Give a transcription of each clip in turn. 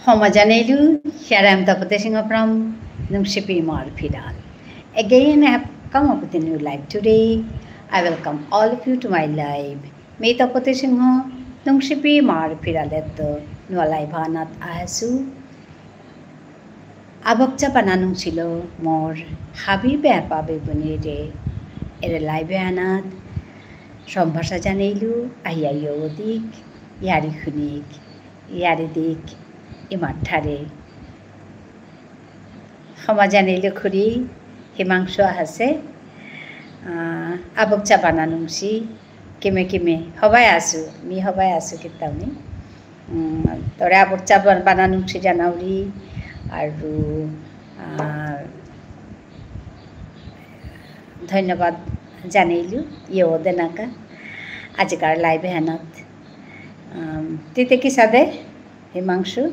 Homogeneilu, here I am Tapate Singh from Nungshipi Marpidal. Again, I have come up with a new live today. I welcome all of you to my live. May Tapate Singh Nungshipi Marpidal at the new live Hanat Asu. Abokcha Pananung Silo more Habibe Pabe Bunide, a live Hanat. Sombhasa Janeilu, Ayayodik, Yari Hunik, Yaridik. ইমাঠারে সমাজানিলে খুরি Himanshu আছে আবকচা বানানুংসি কিমে কিমে হবাই আছো me হবাই আছো কিতাউনি তরে আবকচা বানানুংসি জানাউরি আৰু ধন্যবাদ জানাইলু ইয়েও দেনাকা আজিকার লাইভে হেনত তিতে কি সাদে হিমাংশু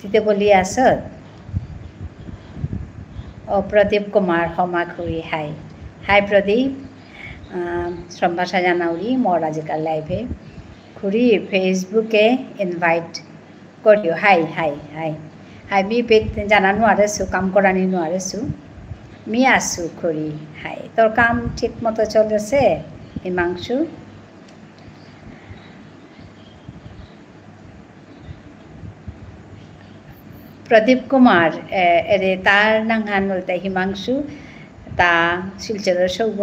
तिते बोली आसत प्रदीप कुमार हमाखुरी हाय हाय प्रदीप सम्भाषा जानाउरी मोर आजिकाल लाइभे खुरी फेसबुके इनभाइट करियो हाय हाय हाय हाय मी पेट जानानु आरेसु काम करानी नु आरेसु मी आसु खुरी हाय तोर काम ठीक मतो चलेছে हिमांशु प्रदीप कुमार एरे तार नांगान बोलते हिमांशु ता शिलचर सौग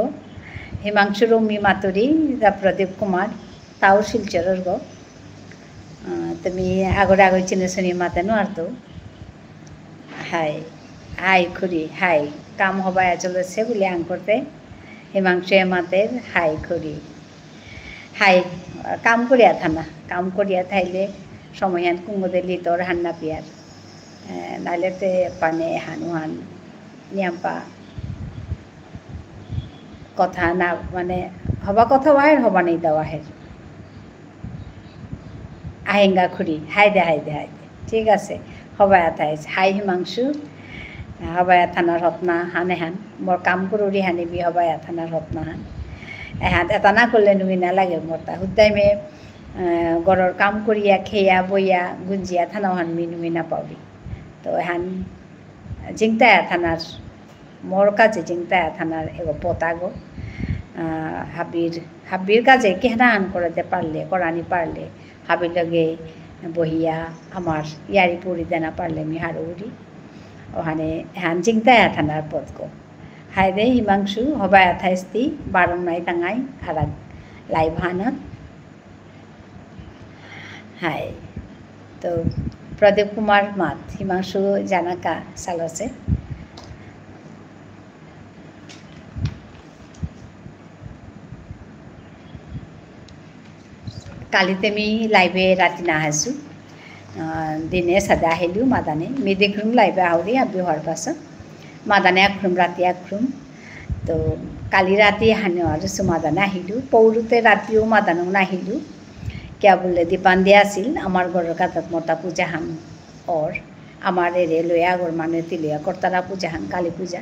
हिमांशु रोमी मातुरी ता प्रदीप कुमार ताओ शिलचर गो तुमी आगोर आगोर चिने सुनी मातेनो आर तो हाय हाय खुरी हाय काम हबाय चलेছে বলে আং করতে হিমাংশু মাতের হাই খুরি হাই কাম করিয়া থানা কাম করিয়া থাইলে সময়হান কুঙ্গদেলি তোর হান্না পিয়ার নাইলেতে পানে হানুহান নিয়াম্পা কথা না মানে হবা কথা ওয়াহের হবা নেই দেওয়াহের আহেঙ্গা খুরি হাই দে ঠিক আছে হবায়া থাই হাই হিমাংশু হবায়া থানার রত্না হানে হান মোর কাম করুরি হানিবি হবায়া থানার রত্না হান এহান এটা না করলে নুই নালাগে মোরটা হুদ্দাইমে গড়র কাম করিয়া খেয়া বইয়া গুঞ্জিয়া থানাও হান নুই না পাউরি তো এহান জিংতায়া থানার মোর কাজে জিংতায়া থানার এগো পতাগো হাবির কাজে কেহনা হান করতে পারলে করানি পারলে হাবির লগে বহিয়া আমার ইয়ারি পড়ি দেনা পারলে আমি হারুরি ওখানে হ্যান জিংতায়া থানার পদকো হাই দে হিমাংশু হবাই আথাইস্তি বারং নাই তাঙাই হারাগ লাইভ হানত হাই তো प्रदीप कुमार मात हिमांशु जानाका सालसे कालीते मी लाइवे राति ना हासु दिने सदा हेलु मादाने मी देखुम लाइवे आवरी आबि हर पास मादाने आख्रुम राति आख्रुम तो काली राति हाने हरसु मादाने हिलु पौरुते रातिओ मादानो ना हिलु क्या बोले दीपांदे आसिल आमार घरेर कातात मोटा पूजा हान और आमार एरे लया गोर माने तिलिया करतारा पूजा हान काली पूजा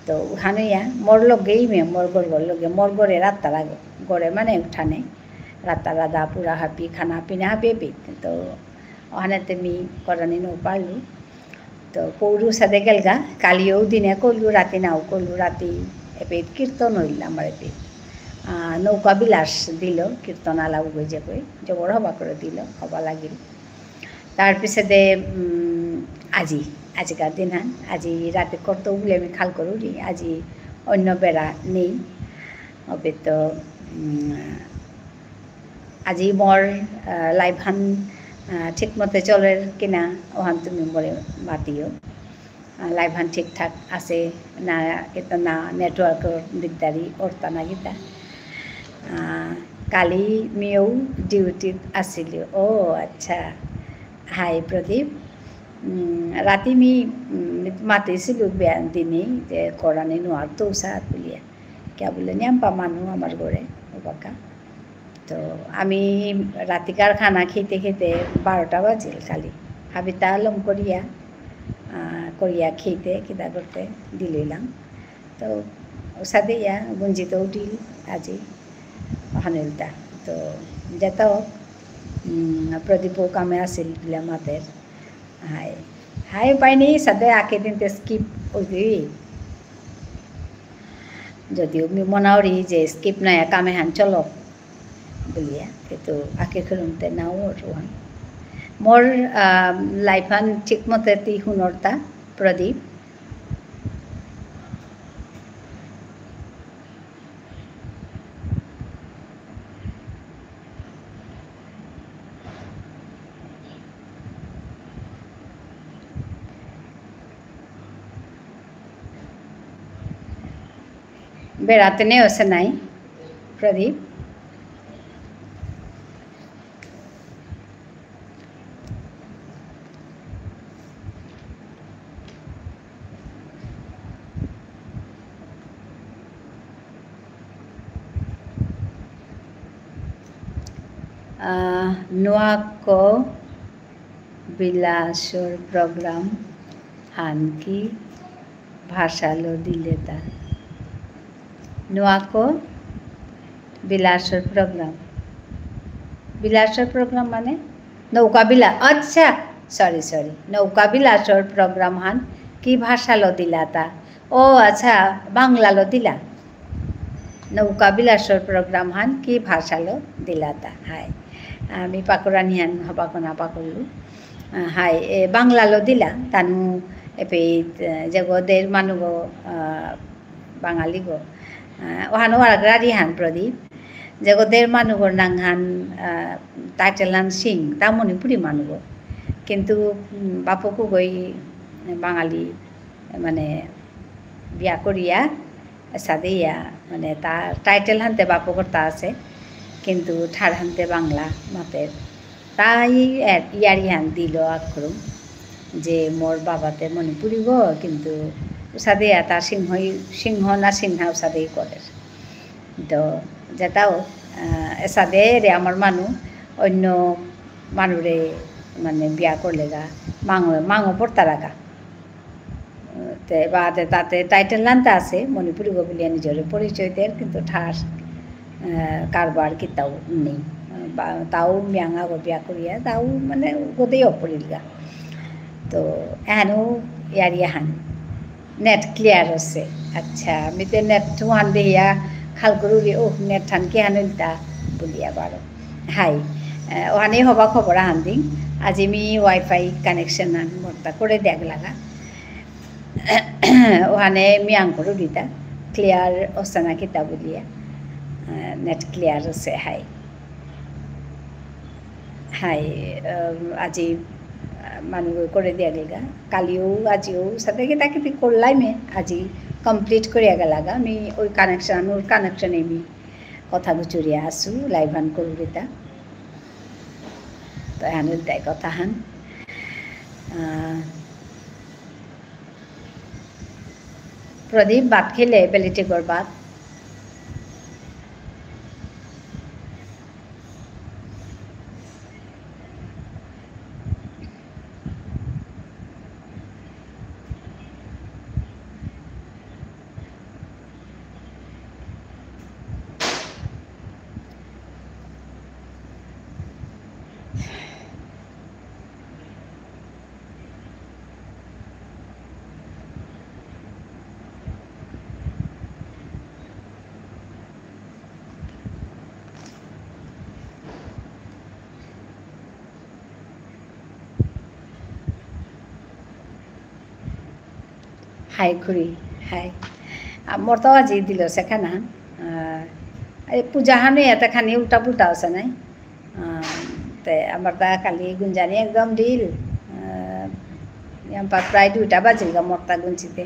तो हानया मोर लगेई मे मोर घर लगे मोर घरे रातारा घरे माने उठाने रातारा दा पूरा हापी खाना पीना हापी तो ओहाने तेमी करानी नो पारलु तो पौरु सादे गेलगा कालिओ दिने करलु राति नाও करलु राति एपे कीर्तन हইল आमार एपे नौका বিলাস দিল কীর্তন আলাউ গজে কই জবর হবা করে দিল হবা লাগিল তার পিছতে আজিকার দিন হান আজি রাতে করতে বলে আমি খাল করুরি আজি অন্য বেড়া নেই হবে তো আজি মোর লাইভ হান ঠিক মতে চলে কিনা ওহান তুমি বলে মাতিও লাইভ হান ঠিকঠাক আছে না এটা না নেটওয়ার্কের দিকদারি ওরতা না গীতা কালি মেয়েও ডিউটিত আছিল ও আচ্ছা হাই প্রদীপ রাতি মি মাতিছিলো বেয়া দিনেই যে কৰানি নোৱাৰ তো চাত বুলিয়া কে বলে নিয়াম্পা মানুহ আমার ঘরে বাকা তো আমি রাতিকার খানা খেতে খেতে 12টা বাজিল কালি হাবিতা আলম করিয়া খেতে কিতা করতে দিলাম তো তো সাথে ইয়া গুঞ্জিত উঠিল আজি হানুলতা তো যেতাও প্রদীপ কামে আসিল গিলা মাতের হাই হাই পাইনি সাথে আকে দিন স্কিপ ওই যদিও মনাওরি যে স্কিপ নাই কামে হান চলক বলিয়া কিন্তু আকে খুলুমতে নাও রোহান মোর লাইফান ঠিক মতে তি হুনরতা প্রদীপ বেড়াতে নেই ওসে নাই প্রদীপ নোয়াক বিলাসর প্রোগ্রাম হানকি ভাষালো দিলে তা নোয়াক বিলাসর প্রোগ্রাম মানে নৌকা বিলাস আচ্ছা সরি নৌকা বিলাসর প্রোগ্রাম হান কি ভাষালো দিলা তা ও আচ্ছা বাংলালো দিলা নৌকা বিলাসর প্রোগ্রাম হান কি ভাষালো দিলা তা হাই আমি পাকুরানি হান হবাকনা পাকুলু হাই বাংলালো দিলা তানু এপে জগদের মানুষ বাঙালি গো ওহানো আগ্রারি হান প্রদীপ জগদের মানুষর নাংহান টাইটেল হান সিং তা মণিপুরি মানুষ কিন্তু বাপকো গই বাঙালি মানে বিয়া করিয়া সাদে ইয়া মানে তার টাইটেল হানতে বাপকর তা আছে কিন্তু ঠার হানতে বাংলা মাতের তাই ইয়ারি হান দিল আখরুম যে মোর বাবাতে মণিপুরি গো কিন্তু সাদে তার সিংহ না সিংহা সাদেই করে তো যেটাও সাদে রে আমার মানুষ অন্য মানুষরে মানে বিয়া করলে গা মাঙো পড়তা রাখা তে বাদে তাতে টাইটেল নানতে আছে মণিপুরি গো বলিয়া নিজের পরিচয় দেয় কিন্তু ঠাস কারবার কি তাও নেই তাও মিয়াঙা গো বিয়া করিয়া তাও মানে গোদেই অপরিল গা তো এহানো ইয়ারি হান নেট ক্লিয়ার আছে আচ্ছা আমি তো নেট ওয়ান দিয়া খাল করু ও নেট ঠান কি হানুলতা বলিয়া বারো হাই ওখানে হবা খবর হান্দিং আজ আমি ওয়াইফাই কানেকশন মর্তা করে দেখ লাগা ওখানে মিয়াং করু দিতা ক্লিয়ার অস্তানা কিতা বলিয়া নেট ক্লিয়ার আছে হাই হাই আজি মানুষ করে দিয়া গেলগা কালিও আজিও সাথে কিতা কিতি করলাই মে আজি কমপ্লিট করিয়া গেলাগা আমি ওই কানেকশন আমি কথা গুচুরিয়া আসু লাইভান করু দিতা তো হানুর দেয় কথা হান প্রদীপ ভাত খেলে পেলিটিকর ভাত হাই খুড়ি হাই মোর তো আজি দিল সেখানা এই পূজাহানো ইয়াতে খানি উল্টা পুল্টা আছে নাই তে আমার তা কালি গুঞ্জানি একদম দিল প্রায় 2টা বাজিল গা মরতা গুঞ্চিতে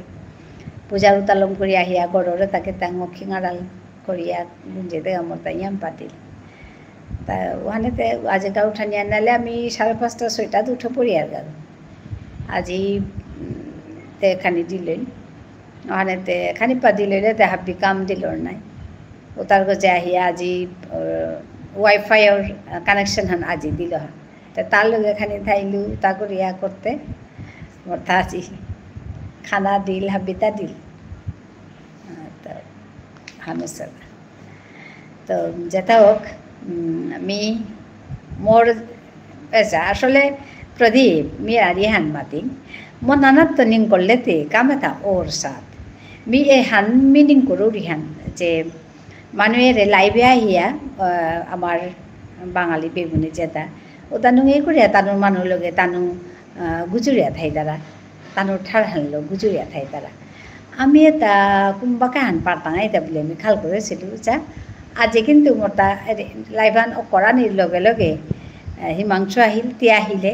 পূজার উতালম করি আহিয়া গড়রে তাকে তাঙ্গ খিঙাড়াল করিয়া গুঞ্জিতে মরতা ইয়াম পাতিল তা ওখানেতে আজিকা উঠানি আনালে আমি 5:30 6টাত উঠে পড়ি আর গেল আজি তে খানি দিলেন ওখানেতে খানি পা দিলে তে হাব্বি কাম দিলর নাই ও তার কাছে আহিয়া আজি ওয়াইফাইয়ের কানেকশন হান আজি দিল তো তার লগে খানি থাইলু তা করিয়া করতে মরতা আজি খানা দিল হাব্বিতা দিল হানুসর তো যেটা হোক আমি মোর আসলে প্রদীপ মি আরিহান মাতিং mo nanat to ning kollete kamata or sat mi e han meaning koro rihan je মানুষের লাইভে আহিয়া আমার বাঙালি বেগুনি যেটা ও তানু এ করিয়া তানুর মানুষ লগে তানু গুজুরিয়া থাই তারা তানুর ঠার হানলো গুজুরিয়া থাই তারা আমি এটা কোনবাকে হান পারতাম এটা বলে আমি খাল করেছিল যা আজি কিন্তু মোটা লাইভান করানির লগে লগে হিমাংশ আহিল তিয়া আহিলে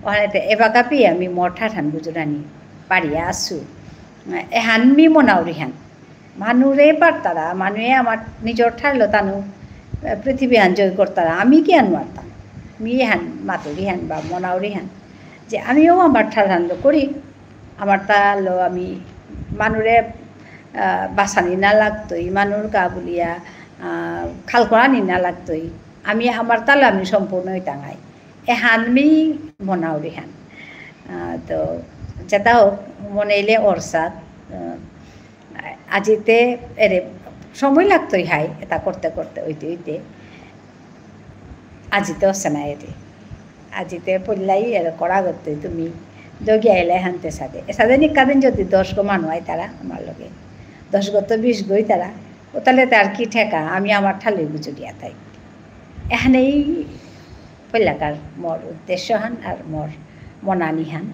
ওখানে এবাকাপি আমি মঠা ঠান গুজরানি পারিয়া আসু হানমি মনাউরি হান মানুরে পারতারা মানুষে আমার নিজের ঠারলো তানু পৃথিবী হান জয় করতারা আমি কি আন মারতাম মি হান মাতুরি হান বা মনাউরি হান যে আমিও আমার ঠার হানলো করি আমার তালো আমি মানুরে বাসানি না লাগতোই মানুর গা বলিয়া খাল করানি না লাগতোই আমি আমার তালো আমি সম্পূর্ণই টাঙাই হানমি মনাউরি হান তো যেটা হোক মনে এলে অর্সাদ আজিতে এরে সময় লাগতোই হাই এটা করতে করতে ওইতে ওইতে আজিতে হচ্ছে না এটি আজিতে পড়লাই এর করা করতে তুমি দগিয়া এলে হানতে সাদে সাদে নিকাদিন যদি 10 গো মানুষ হয় তারা আমার লগে 10 গো তো 20 গই তারা ও তাহলে তার কি ঠেকা আমি আমার ঠালই গুজরিয়া থাই এখানেই পইলাকার মোর উদ্দেশ্য হান আর মোর মনানি হান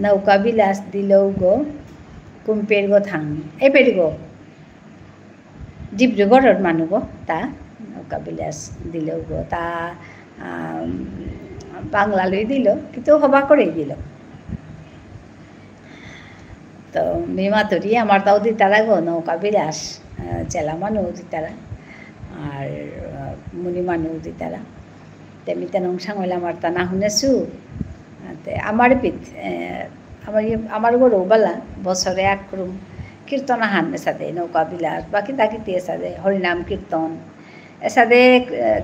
নৌকা বিলাস দিলেও গো কুম্পের গো থাং এই পেরি গো ডিব্রুগড়ের মানুষ গো তা নৌকা বিলাস দিলেও গো তা বাংলালই দিল কিন্তু হবা করেই দিল তো মেমাতুরি আমার তাও দিতারা গো নৌকা বিলাস জেলা মানুষ দিতারা আর মুনি মানুষ দিতারা তেমনি তেন সাংলে আমার তা না শুনেছু আমার পিঠ আমার গরু বালা বছরে একরম কীর্তন হান এসাদে নৌকা বিলাস বাকি তাকিতে এসাদে হরিনাম কীর্তন এসাদে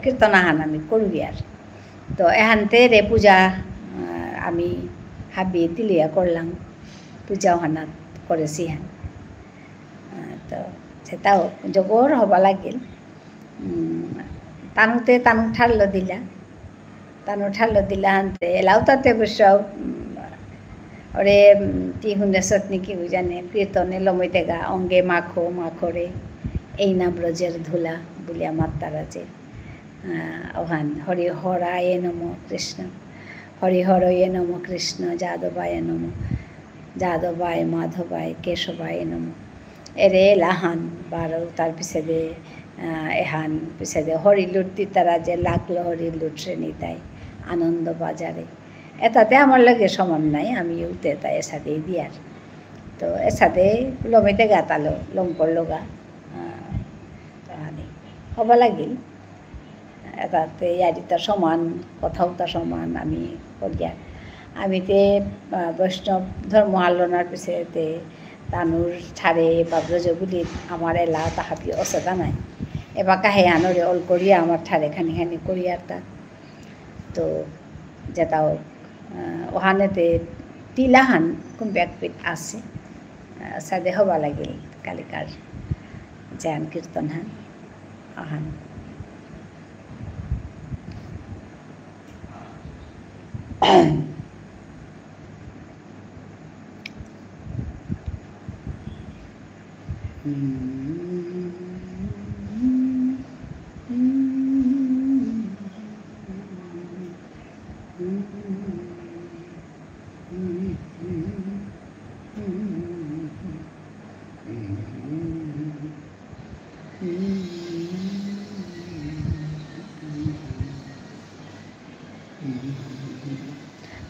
কীর্তন হান আমি করি আর তো এহানতে রে পূজা আমি হাবি তিলিয়া করলাম পূজাও হানাত করেছি হান তো সেটাও জবর হবা লাগিল তানুতে তানু ঠারলো দিলা তানু ঠারলো দিলা হানতে এলাও তাতে অবশ্য ওরে তি শুনেছত নেকি জানে কীর্তনে লমইতে গা অঙ্গে মাখো মাখরে এই না ব্রজের ধুলা বলে আমার তারা যে ওহান হরি হরায় নম কৃষ্ণ হরি হরয়ে নম কৃষ্ণ যাদবায় নম যাদবায় মাধবায় কেশবায় নম এরে লাহান বারো তার পিছে দে এহান পিছে দে হরি লুটতি তারা যে লাগলো হরি লুট শ্রেণী তাই আনন্দ বাজারে এটাতে আমার লাগে সমান নাই আমি উঠতে তাই এসাদেই দিয়ার তো এসাদে লমিতে গাতালো লম্পর লগা হবা লাগিল এটাতে ইয়ারিতা সমান কথাও তা সমান আমি করিয়া আমিতে বৈষ্ণব ধর্ম আলোনার পিছেতে তানুর ছাড়ে বা ব্রজগুলিত আমার এলা তাহাপি অসতা নাই এবার কাহে আনরে অল করিয়া আমার ঠারে খানি খানি করিয়ার তা তো যেটাও ওহানেতে তিলাহান কোন ব্যাগপিট আছে সাদে হবা লাগিল কালিকার জ্ঞান কীর্তন হান আহান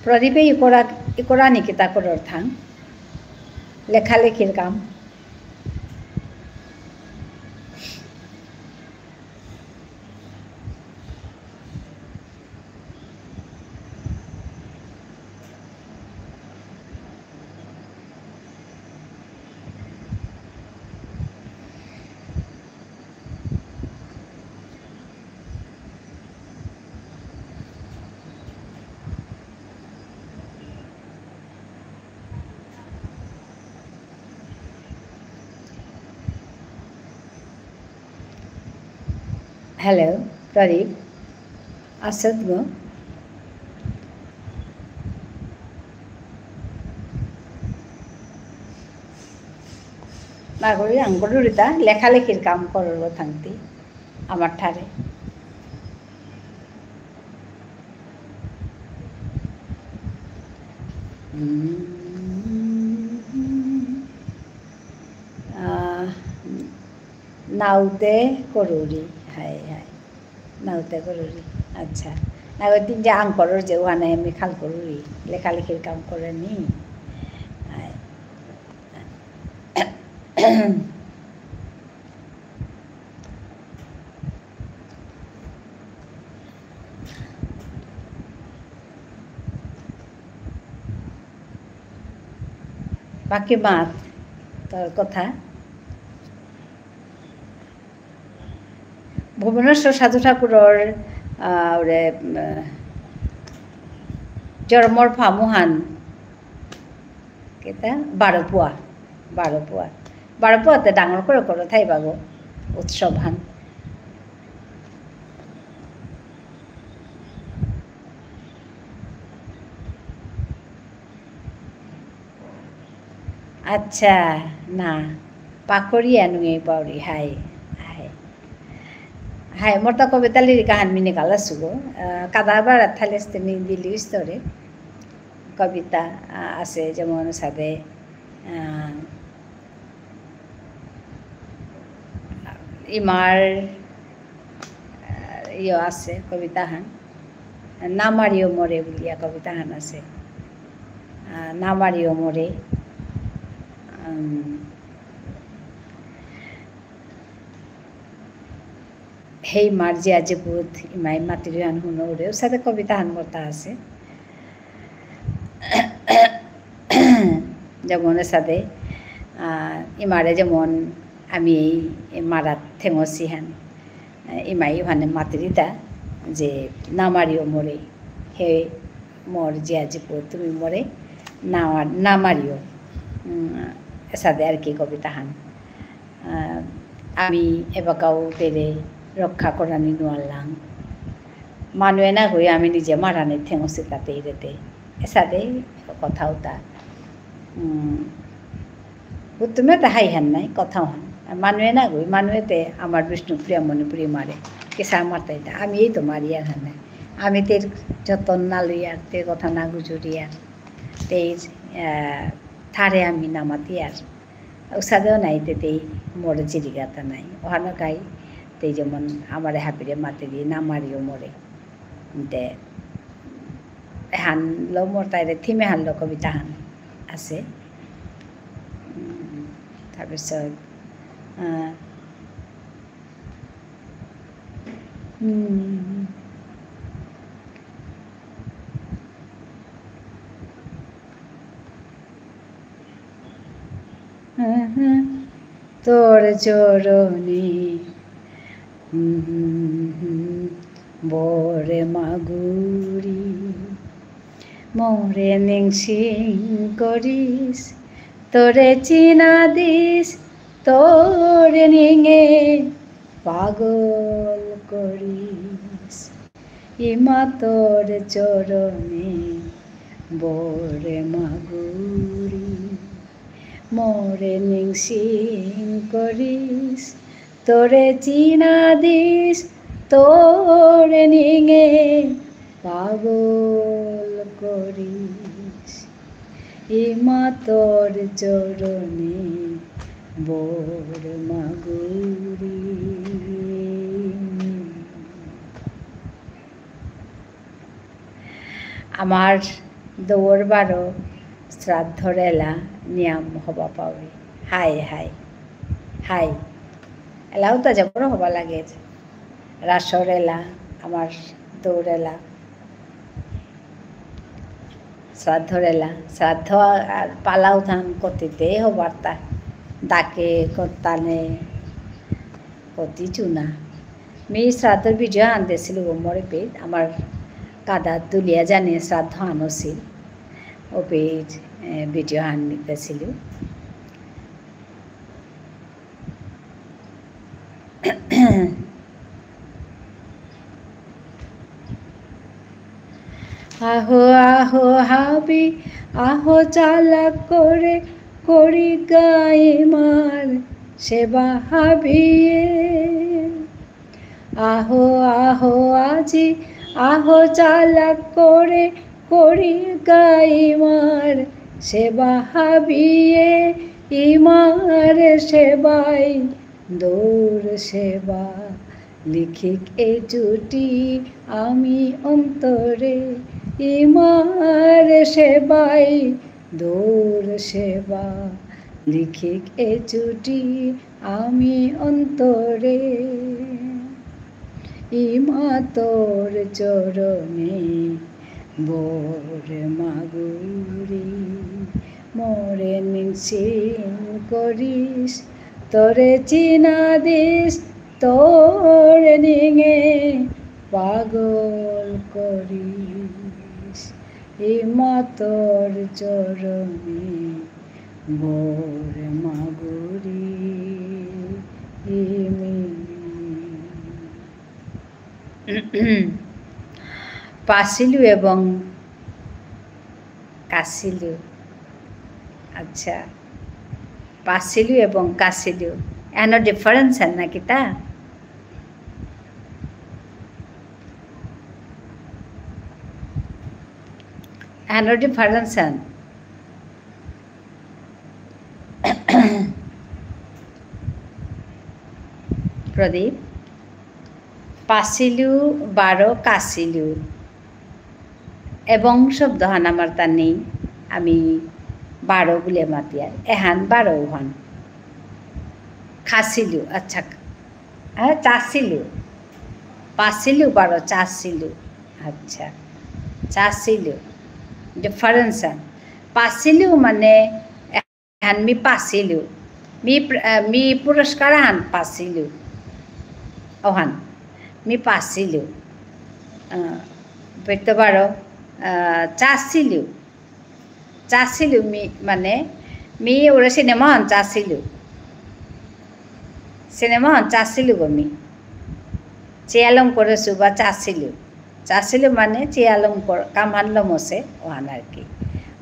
প্রদীপে ইকরা নিকিতা করার থাং লেখালেখির কাম हेलो प्रदीप आसत गो नागरी आंगुरिता लेखालेखिर काम करो थांती आमार ठारे नाउते करूरी हाय हाय नाउते करूरी अच्छा नागो तीन जे आंग करोर जे वाने मी खाल करूरी लेखालेखिर काम करे नी बाकी बात তোর কথা ভুবনেশ্বর সাধু ঠাকুরর জন্মৰ ফামুহান কেইটা 12 পোৱাতে ডাঙৰ কৰে ঠাইবাগ উৎসৱহান আচ্ছা না পাকৰি আনুঙে পাউৰি হাই হাই হাই মোটা কবিতা লিরিকা হানমিনে গালাসুগো কাদাবার থালেস্তেনি দিলি স্তরে কবিতা আছে যেমন সাথে ইমার ইয়ে আছে কবিতাহান নামারিও মরে বুলিয়া কবিতাহান আছে নামারিও মরে হেই মার যে আজি বুধ ইমাই মাতৃহান শুনৌরে ওর সাথে কবিতা হান বর্তা আছে যেমন সাথে ইমারে যেমন আমি এই মারাত ঠেঙসি হান ইমাই ওখানে মাতৃতা যে নামারিও মরে হে মর যে আজি বুধ তুমি মরে নামারিও সাথে আর কি কবিতা হান আমি এবাকাও তেরে রক্ষা করানি নোয়ারলাম মানুয়ে না গই আমি নিজে মারানি ঠেঙসি তাতে রেতে এসাথে কথাও তা তুমি তা হাই হান নাই কথাও হান মানুয়ে না গই মানুয়েতে আমার বিষ্ণু প্রিয়া মণিপুরি মারে কেসা মারতাই তা আমি এই তো মারি আর হান নাই আমি তের যতন না লইয়ার তের কথা না গুজরিয়ার তের থারে আমি নামাতি আর ওসাদেও নাই তেতেই মরে জিরিগাতা নাই ওখানে গাই তেই যেমন আমার হাপিরে মাতে দিয়ে নামারিও মরে দে হানলো মোর তাইরে থিমে হানলো কবিতা হান আছে তাৰপিছত তোর চরণে বরে মাগুরি মোরে নিংসিং করিস তোরে চিনা দিস তোরে নিঙে পাগল করিস ইমা তোর চরণে বরে মাগুরি মোরে নিংসিং করিস তোরে চিনা দিস তোরে নিঙে পাগল করিস ইমা তোর চরণে বর মাগুরি আমার দৌড়বারও শ্রাদ্ধরেলা নিয়ম হবা পাবি হাই হাই হাই এলাও তো যাবর হবা লাগে রাসর এলা আমার দৌড়েলা শ্রাদ্ধরেলা শ্রাদ্ধ আর পালাও ধান কতিতে হবার তা ডাকে কর্তানে কতি চুনা মি শ্রাদ্ধর ভিডিও আনতেছিল মরে পেট আমার কাদা তুলিয়া জানে শ্রাদ্ধ আনছিল ও পেট ভিডিও আন নিতেছিল আহো আহো হাবি আহো চালাক করে করি গাই মার সেবা হাবিয়ে আহো আহো আজি আহো চালাক করে করি গাই মার সেবা হাবিয়ে ইমার সেবাই দৌড় সেবা লিখিক এ জুটি আমি অন্তরে ইমার সেবাই দৌড় সেবা লিখিক এ জুটি আমি অন্তরে ইমা তোর চরণে বোর মাগুরি মোরে নিশ্চিন করিস তোরে চিনা দিস তোর নিঙে পাগল করিস ইমা তোর চরণে বোর মাগুরি ইমি পাশিলু এবং কাশিলু আচ্ছা পাশিলু এবং কাশিলু এনো ডিফারেন্স है ना किता एनो डिफरेंस है प्रदीप পাশিলু বারো কাশিলু এবং শব্দ হান আমার তা নেই আমি বারো বলে মাতি আর এহান বারো হান খাসিলু আচ্ছা হ্যাঁ চাষিলু পাশিলু বারো চাষিলু আচ্ছা চাষিলু ডিফারেন্স পাশিলু মানে এহান মি পাশিলু মি পুরস্কার হান পাশিলু ওহান मी पासिलु बेतो बारो चासिलु चासिलु मी माने मी ओरे सिनेमा हन चासिलु हन चासिलु गो मी चियालम करे सुबा चासिलु चासिलु माने चियालम कर काम हानलो मोसे ओहान आर की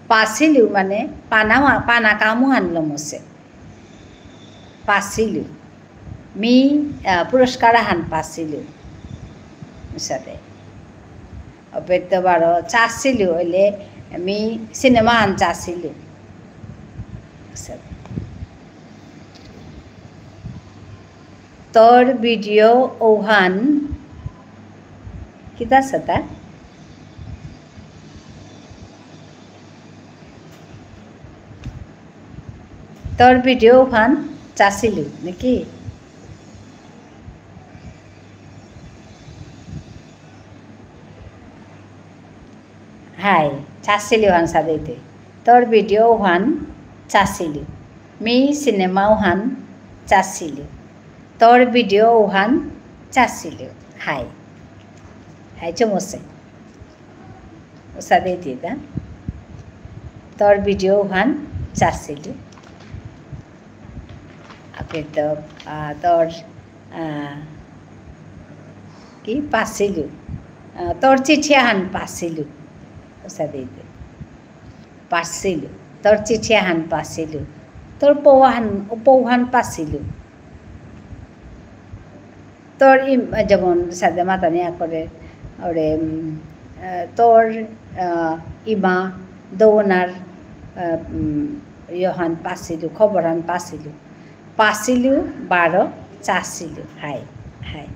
पासिलु माने पाना कामु हानलो मोसे पासिलु मी पुरस्कार हान पासिलु साथे अपेत बारो चासिलु हले मी सिनेमा हान चासिलु तोर वीडियो ओहान किता सता तोर वीडियो ओहान चासिलु नाकि हाय चासिलु हान सादेते तोर वीडियो हान चासिलु मी सिनेमा हान चासिलु तोर वीडियो हान चासिलु हाय हाय चमोसे सादेते दा तोर वीडियो हान चासिलु आपे तो तोर की पासिलु तोर चिठिया हान पासिलु सादेते पासिलु तोर चिठिया हान पासिलु तोर पौहान पासिलु तोर जेमन सादे मातानी आकरे ओरे तोर इमा दौनार योहान पासिलु खबरान पासिलु पासिलु बारो चासिलु हाय हाय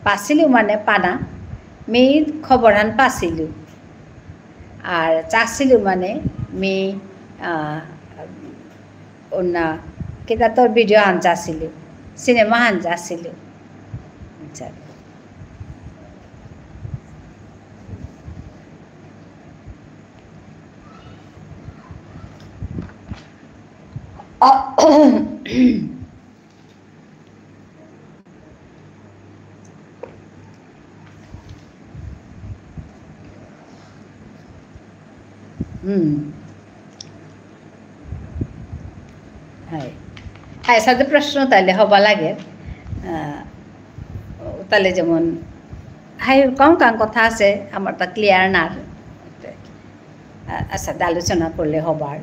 पासिलु माने पाना मी खबरान पासिलु और चासिलु माने मी उन्ना किता तोर वीडियो हान चासिलु सिनेमा हान चासिलु अच्छा हाय हाय सादे प्रश्न ताले हवा लागे ताले जेमन हाय कम कथा आछे आमार ता क्लियार ना সাথে আলোচনা করলে হবার।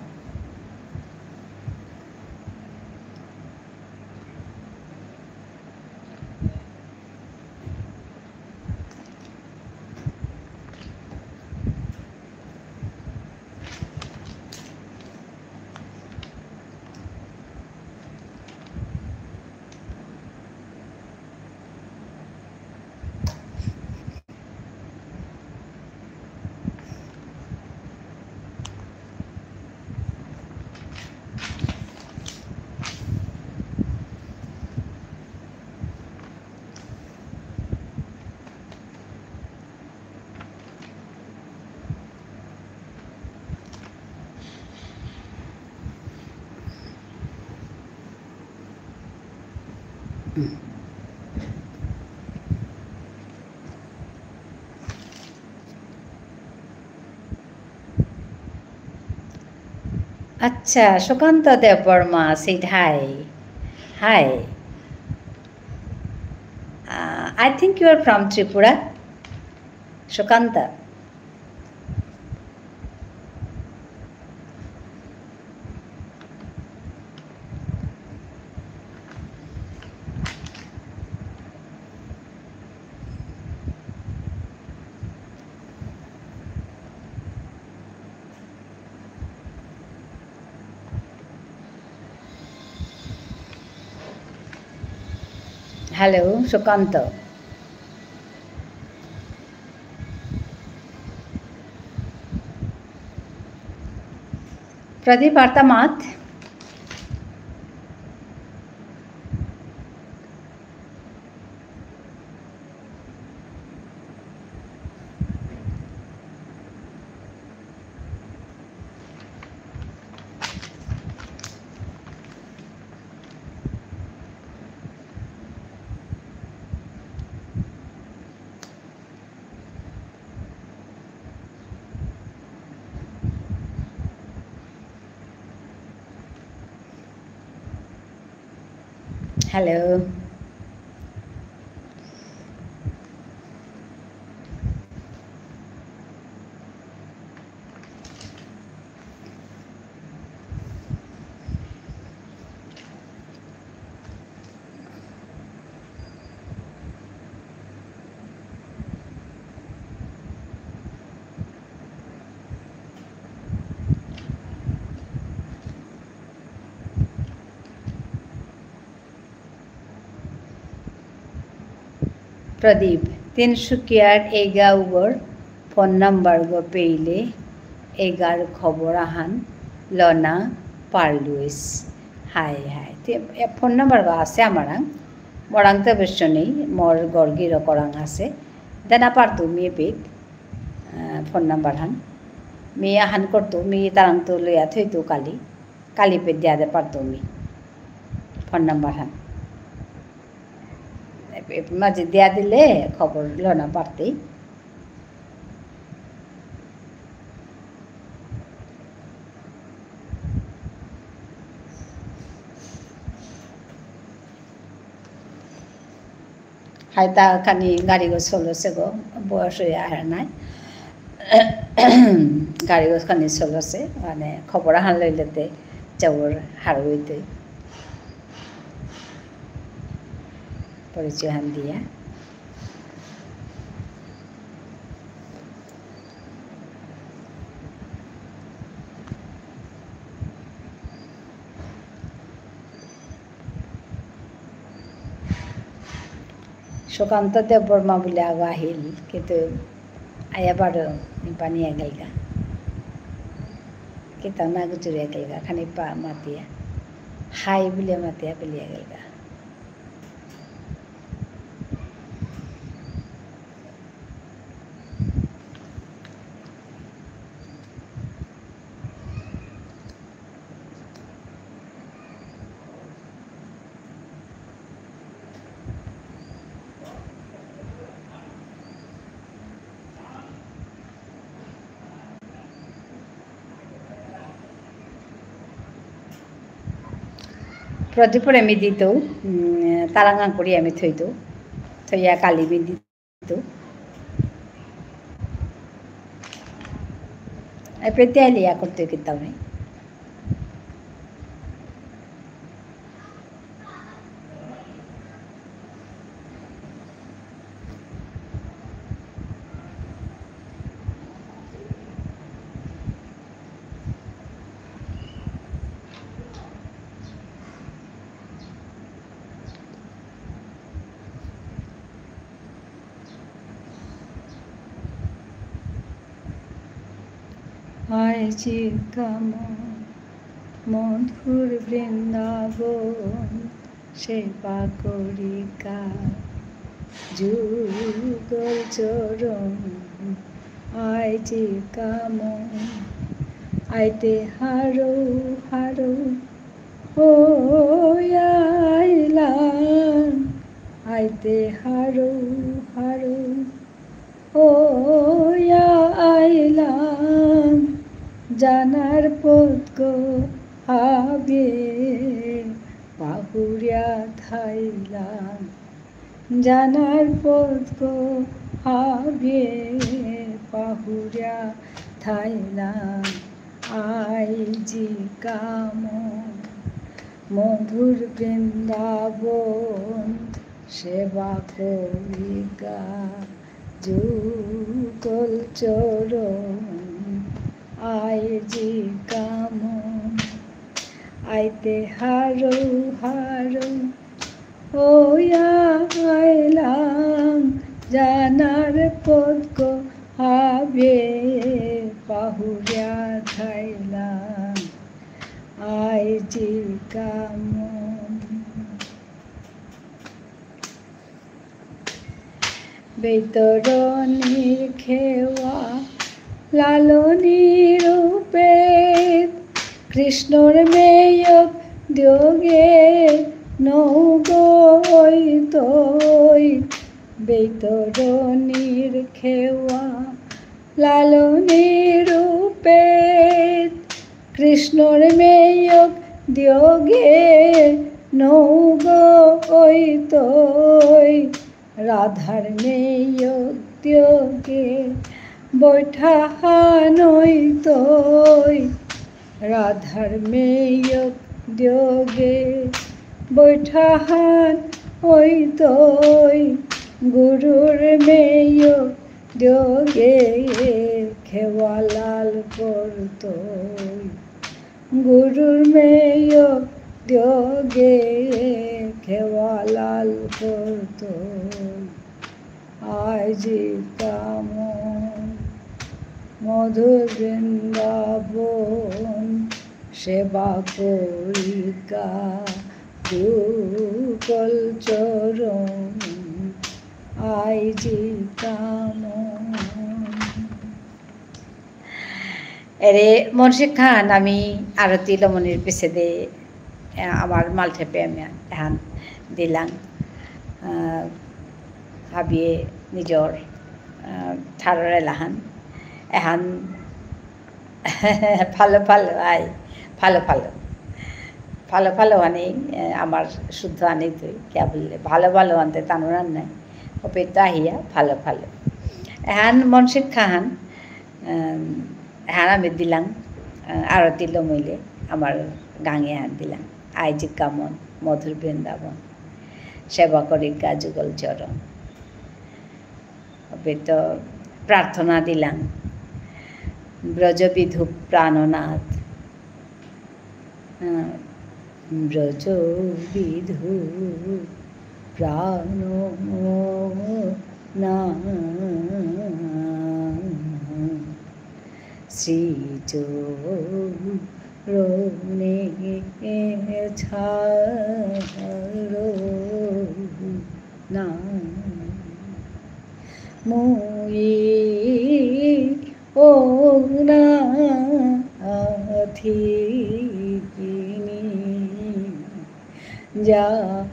আচ্ছা, Sukanta Debbarma said hi. Hi. I think you are from Tripura, Sukanta. Hello, Sukanta. Pradeep Artamath. Hello. Pradeep तिनसुकियार एगाउगर फोन नम्बर गो पेले एगार खबर आहान लना पारलुइस हाय हाय ते फोन नम्बर गो आसे आमारां मरां तो बेसो नहीं मोर गड़गिर करां आसे देना पारतो मे पेट फोन नम्बर हान मे आहान करतो मे तारां तो लया थैतो काली पेट दिया दे पारतो मे फोन नम्बर हान মাঝে দেয়া দিলে খবর লনা পারতেই হাইতা খানি গাড়ি গোছ চলছে গো বয়স হয়ে আহে নাই গাড়ি গোছ খানি চলছে মানে খবর আহান লইলেতে যাওয়ার হার হইতে পরিচয় হান দিয়া সুকান্ত দেববর্মা বলে আগ আহিল কিন্তু আয়াবার পানিয়া গেলগা কিতা না গুজরিয়া গেলগা খানি পা মাতিয়া হাই বলে মাতিয়া পেলিয়া গেলগা प्रदीपर आमी दितो तारांगा करी आमी थैतो थैया काली बी दितो Pretty liya korte kita me. আইজির কামন মধুর বৃন্দাবন সেবা করিকা যুগল চরণ আইজির কামন আইতে হারো হারো ও আইলাম আইতে হারো হারো ও আইলাম জানার পথ গো হবে পাহুরিয়া থাইলাম জানার পথ গো হবে পাহুরিয়া থাইলাম আইজি কামন মধুর বৃন্দাবন সেবা করিকা যুগল চরণ আইজি কামন আইতে হারো হারো ও আইলাম জানার পথ গো হবে পাহুরিয়া থাইলাম আইজি কামন বেতরণীর খেওয়া লালনী রূপে কৃষ্ণর মেয়ক যোগে নৌগই তৈ বেতরণীর খেওয়া লালনী রূপে কৃষ্ণর মেয়ক যোগে নৌগই তৈ রাধার মেয়ক যোগে বৈঠাহানই তৈ রাধার মেয়ক যোগে বৈঠাহান ওই তৈ গুরুর মেয়ক যোগে খেওয়ালাল করতৈ গুরুর মেয়ক যোগে খেওয়ালাল করতৈ আইজি কামন মধুর বৃন্দাবন সেবা করিকা যুগল চরণ আইজি কামন। এরে মনসিক খান আমি আরতি লমনির পিছে দে আমার মালঠেপে আমি এহান দিলাম ভাবিয়ে নিজর ঠাররে লাহান এহান ভালো ভালো আয় ভালো ভালো ভালো ভালো আনি আমার শুদ্ধ আনি তুই কে বললে ভালো ভালো আনতে তানোর নাই অপেতা আহিয়া ভালো ভালো এহান মনসিক খাহান এহান আমি দিলাম আরতি লমইলে আমার গাঙে এহান দিলাম আইজি কামন মধুর বৃন্দাবন সেবা করিকা যুগল চরণ তো প্রার্থনা দিলাম ব্রজবিধু প্রাণনাথ ব্রজবিধু প্রাণনাথ শ্রীচরণে ছাড়ো না মুই ও নাথিনি জানি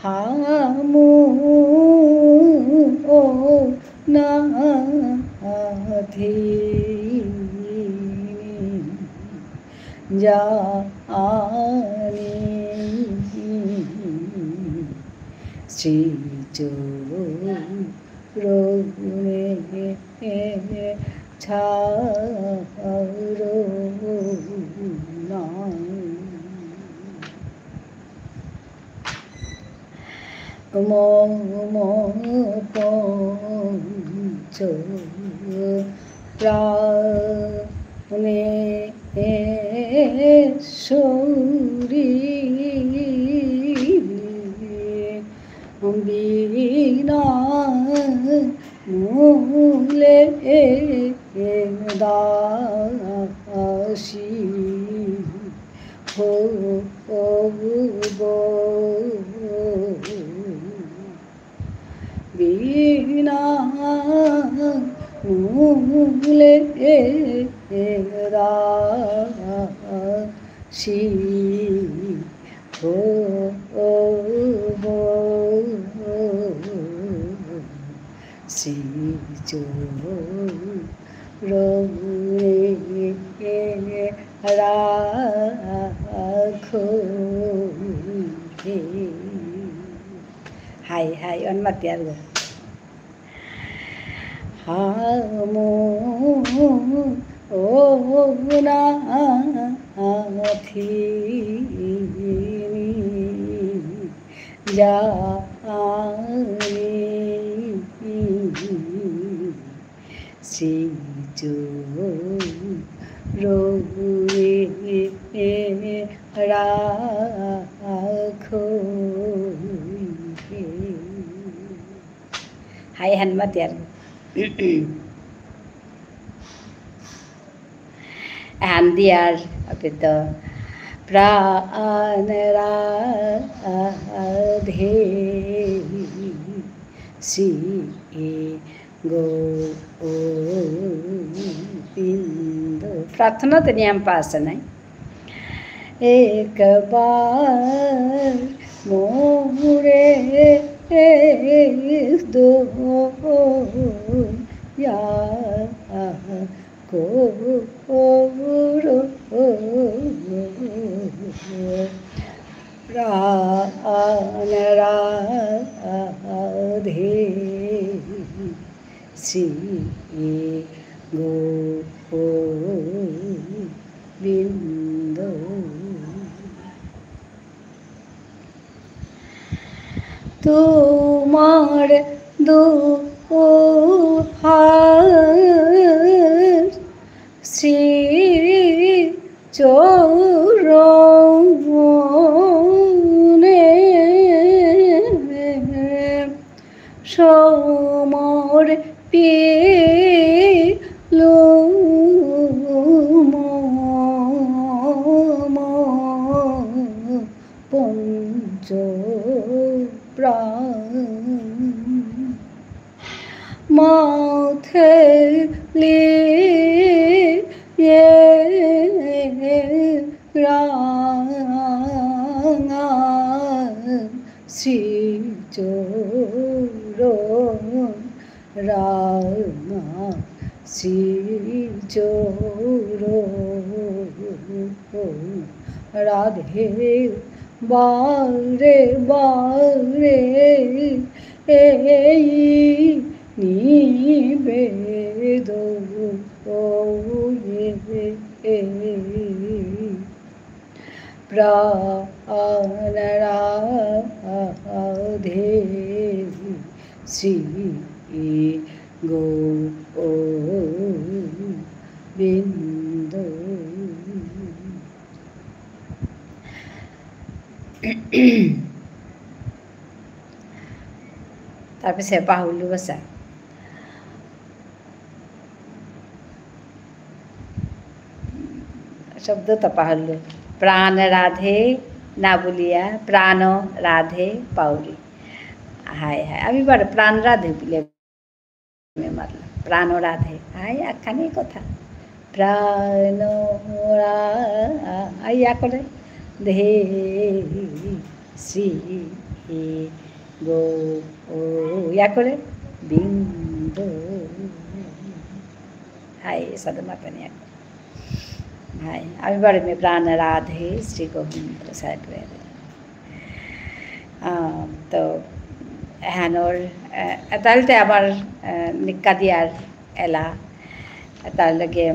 হামু ও নাথিনি জানি শ্রীচরণে ছাড়ো না মম পঞ্চ প্রাণেশ্বরী বিনা মূলে দাসী হব বিনা মূলে দাসী হব শ্রীচরণে রাখো হে হাই হাই অন্মাতি আর হামো ও নাথি জানি শ্রীচরণে রাখো হাই হানমাতি আর হান্দিয়ার আপনি তো প্রাণ রাধে শ্রী গোবিন্দ প্রার্থনা তো নিয়ম পাস নাই एक बार मोरे दो या को प्राण राधे श्री गोविंद তোমার দুহার শ্রী চরণে সমর পেলো পঞ্চ প্রাণ মাথে লিয়ে রাঙা শ্রীচরণ রাঙা শ্রীচরণ রাধে বারে বারে এই নিবেদ প্রাণ রাধে শ্রী গোবিন্দ তাৰপিছত পাহৰিলোঁ বছা শব্দ তো পাহৰিলোঁ प्राण राधे ना बोलिया प्राण राधे पाउरी हाय हाय अभी बार प्राण राधे बोले में मतलब प्राण राधे हाय आखानी कथा प्राण या करे धे श्री गो या करे बिंदु हाय सदमा कन्या हाय अभी बारे में प्राण राधे श्री गोविंद साइड तो হ্যানোর তাহলে আবার নিকা দিয়ার এলা তাৰ লগে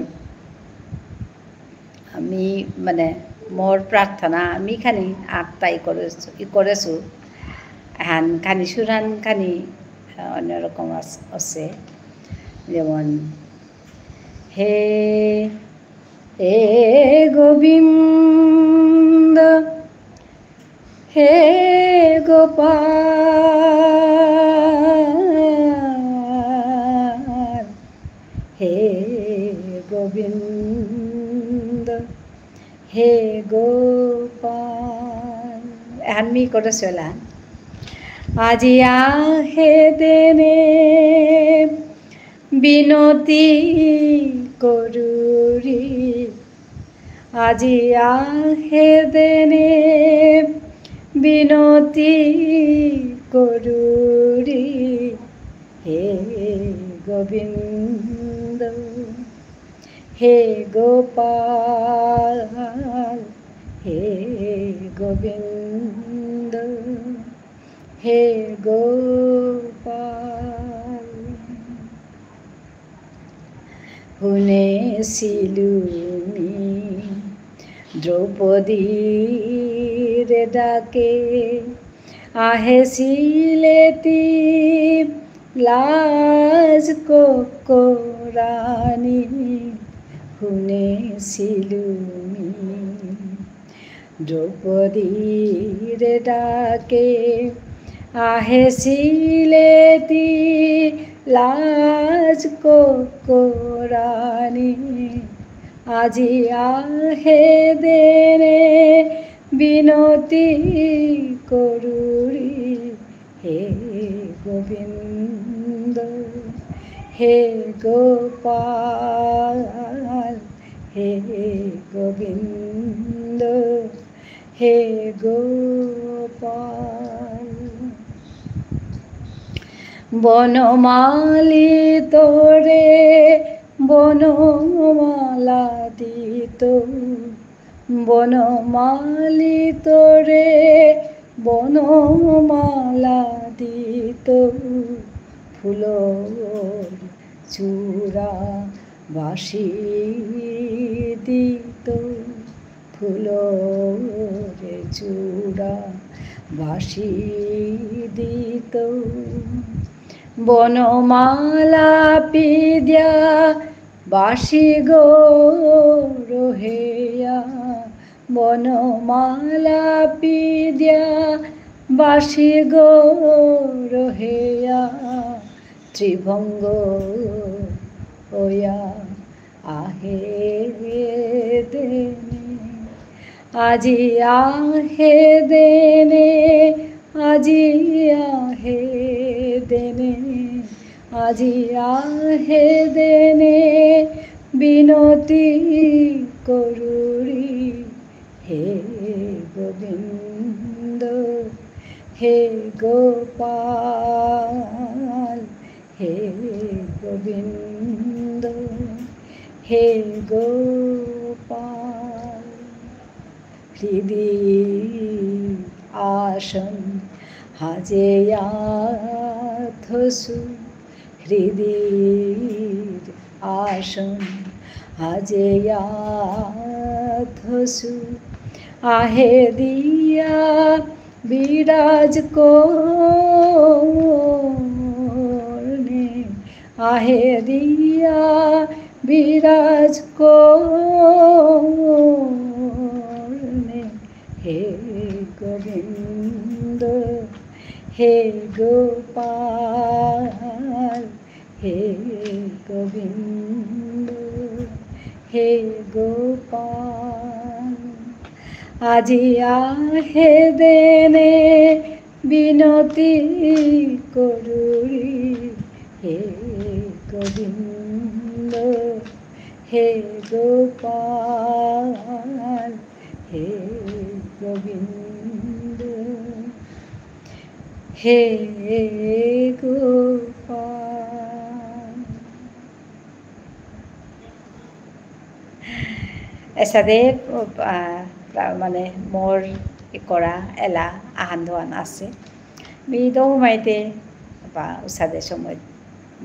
আমি মানে মোর প্রার্থনা আমি খানি আত্মাই করেছো হান খানি সুরান খানি অন্যরকম আছে যেমন হে হে গোবিন্দ হে গোপাল হে গোবিন্দ হে গোপাল এখন মি করে চলা আজি আহে দেনে বিনতি করুরি আজি আহে দেনে বিনতি করুরি হে গোবিন্দ হে গোপাল হে গোবিন্দ হে গোপাল শুনেছিলো দ্রৌপদীর ডাকে আহেছিলেতি লাজ কোকরানি শুনেছিলো দ্রৌপদীর ডাকে আহেছিলেতি লাজ কোকরানি আজি আহে দেনে বিনতি করুরি হে গোবিন্দ হে গোপাল হে গোবিন্দ হে গোপাল বনমালী তোরে বনমালা দিত বনমালী তোরে বনমালা দিত ফুলর চূড়া বাসি দিত ফুলর চূড়া বাসি দিত বনমালা পিদ্যা বাসি গো রহেয়া বনমালা পিদ্যা বাসি গো রহেয়া ত্রিভঙ্গ ওয়া আহে দেনে আজি আহে দেনে আজি আহে দেনে আজি আহে দেনে বিনতি করুরি হে গোবিন্দ হে গোপাল হে গোবিন্দ হে গোপাল হৃদি আসন হাজেয়াথসু হৃদির আসন হাজেয়াথসু আহে দিয়া বিরাজ করনে আহে দিয়া বিরাজ করনে হে গোবিন্দ হে গোপাল হে গোবিন্দ হে গোপাল আজি আহে দেনে বিনতি করুরি হে গোবিন্দ হে গোপাল হে গোবিন্দ হে গোপাল এসাদে মানে মোর করা এলা আহান ধোয়ান আছে মি দৌমাইতে বা উসাদে সময়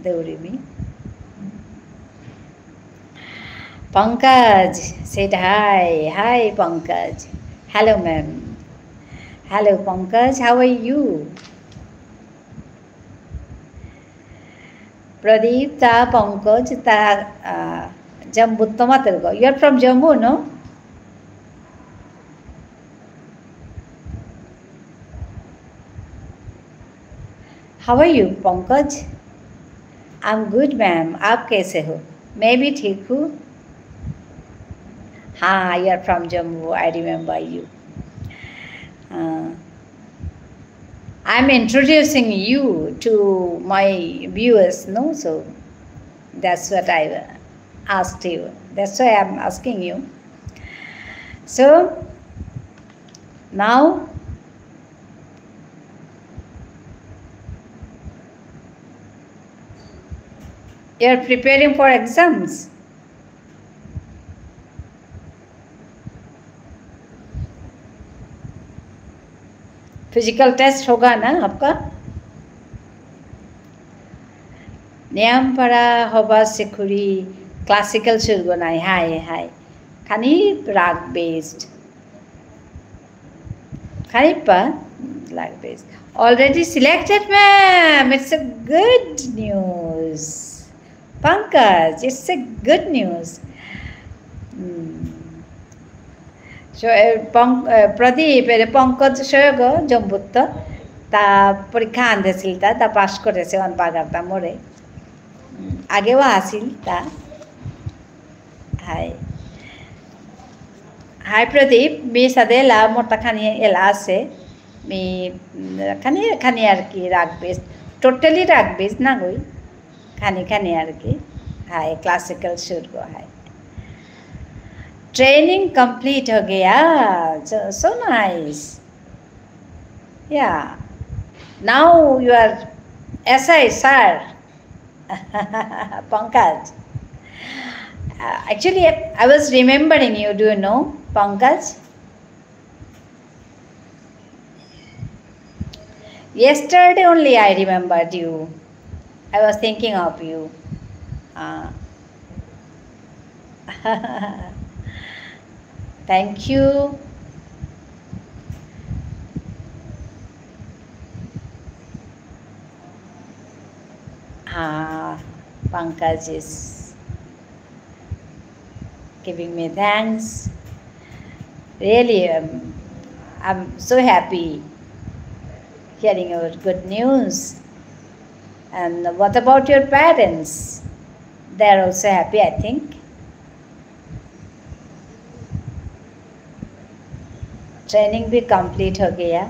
দৌড়িমি Pankaj said hi. Hi, Pankaj. Hello, ma'am. Hello, Pankaj. How are you? Pradeep ta Pankaj ta Jammu Tomatergo. You're from Jammu, no? How are you, Pankaj? I'm good, ma'am. आप कैसे हो? मैं भी ठीक हूँ. हाँ, you're from Jammu. I remember you. I'm introducing you to my viewers, no? So that's what I asked you. That's why I'm asking you. So now you're preparing for exams. Physical test होगा ना आपका? न्यामपारा हबा सेखुरी क्लासिकल सुरगोनाय. Hi. Kanip rag based. Kanipa rag based. Already selected, ma'am. It's a good news. Pankaj, it's a good news. So Pradeep Pankaj Shogo Jambutta ta পরীক্ষা আনতেছিল তা পাস করেছে অন পাগারটা মোরে আগেও আসিল তা. Hi Pradeep, mi sadela morta khani ela ase mi khani ar ki ragbes totally ragbes na goi khani ar ki. Hi, classical should go. Hi. Training complete ho gaya. So nice. Yeah. Now you are SI sir. Pankaj. Actually, I was remembering you. Do you know, Pankaj? Yesterday only I remembered you. I was thinking of you. Thank you. Pankaj is giving me thanks. Really, I'm so happy hearing your good news. And what about your parents? They're also happy, I think. Training भी complete हो गया.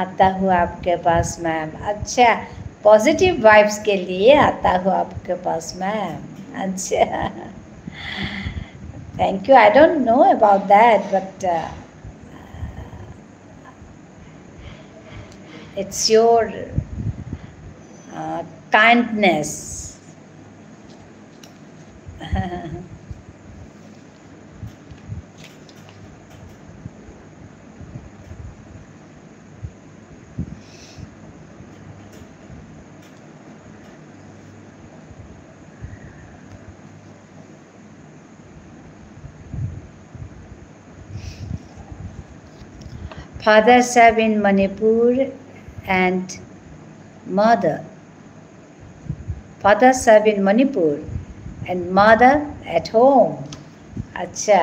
आता हूँ आपके पास ma'am. अच्छा, positive vibes के लिए आता हूँ आपके पास मैम. अच्छा, thank you. I don't know about that but it's your kindness. Father served in Manipur and mother. Father served in Manipur and mother at home. Acha,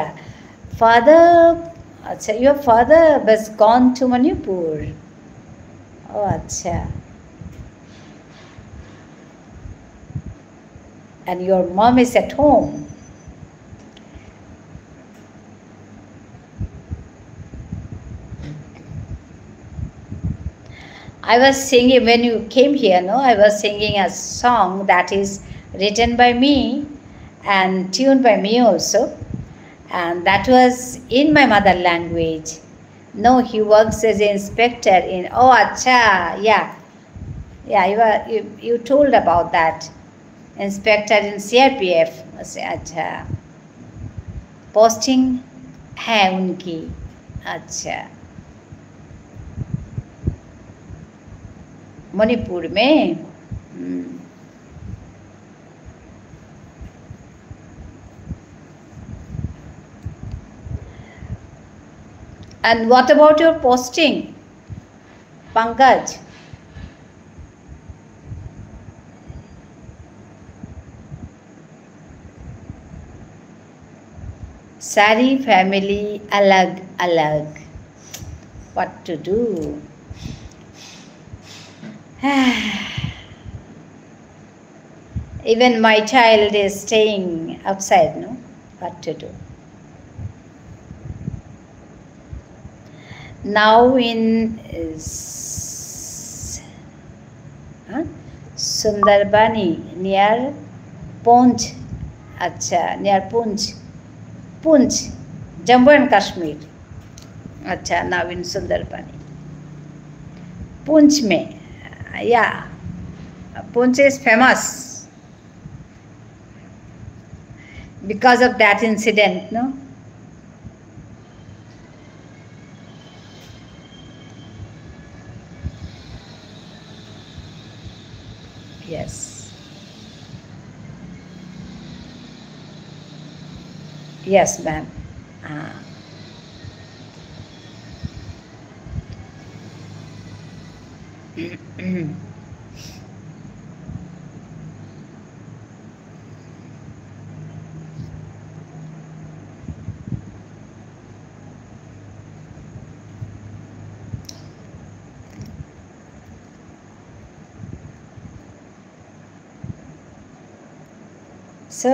father. Acha, your father was gone to Manipur. Oh, acha. And your mom is at home. I was singing when you came here, no? I was singing a song that is written by me and tuned by me also. And that was in my mother language. No, he works as an inspector in, oh, acha, yeah. Yeah, you told about that. Inspector in CRPF. Acha. Posting hai unki. Acha. Manipur में. And what about your posting, Pankaj? Sari family alag alag. What to do? Even my child is staying outside, no? What to do? Now in Sundarbani near Poonch, अच्छा near Poonch, Jammu and Kashmir, अच्छा now in Sundarbani, Poonch में, yeah, Poonch is famous because of that incident, no? Yes. Yes, ma'am. So,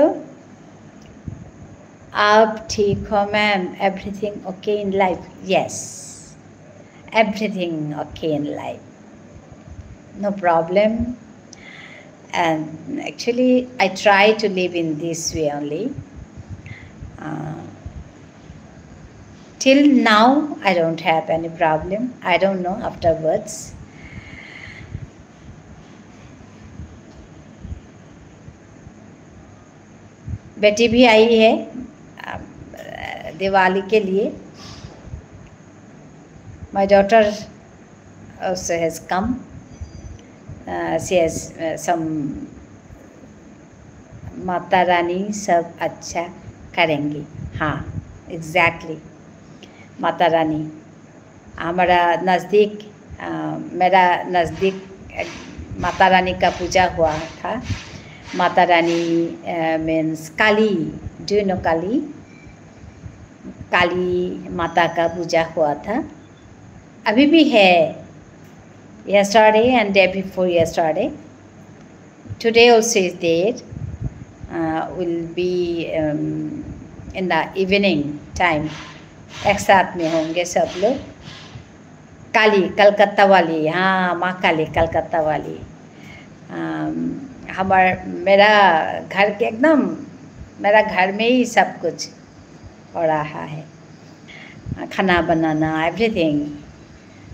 आप ठीक हो ma'am? Everything okay in life? Yes, everything okay in life. No problem. And actually, I try to live in this way only. Till now, I don't have any problem. I don't know afterwards. बेटी भी आई है दिवाली के लिए. My daughter also has come. She has some Mata Rani सब अच्छा करेंगी. हाँ, exactly. Mata Rani हमारा नज़दीक, मेरा नज़दीक माता रानी का पूजा हुआ था. Mata Rani means Kali. Do you know काली? काली माता का पूजा हुआ था. अभी भी है. Yesterday and day before yesterday. Today also is there. Will be in the evening time. एक साथ में होंगे सब लोग. काली कलकत्ता वाली. हाँ, माँ काली कलकत्ता वाली. मेरा घर के एकदम मेरा घर में ही सब कुछ हो रहा है. खाना बनाना, everything.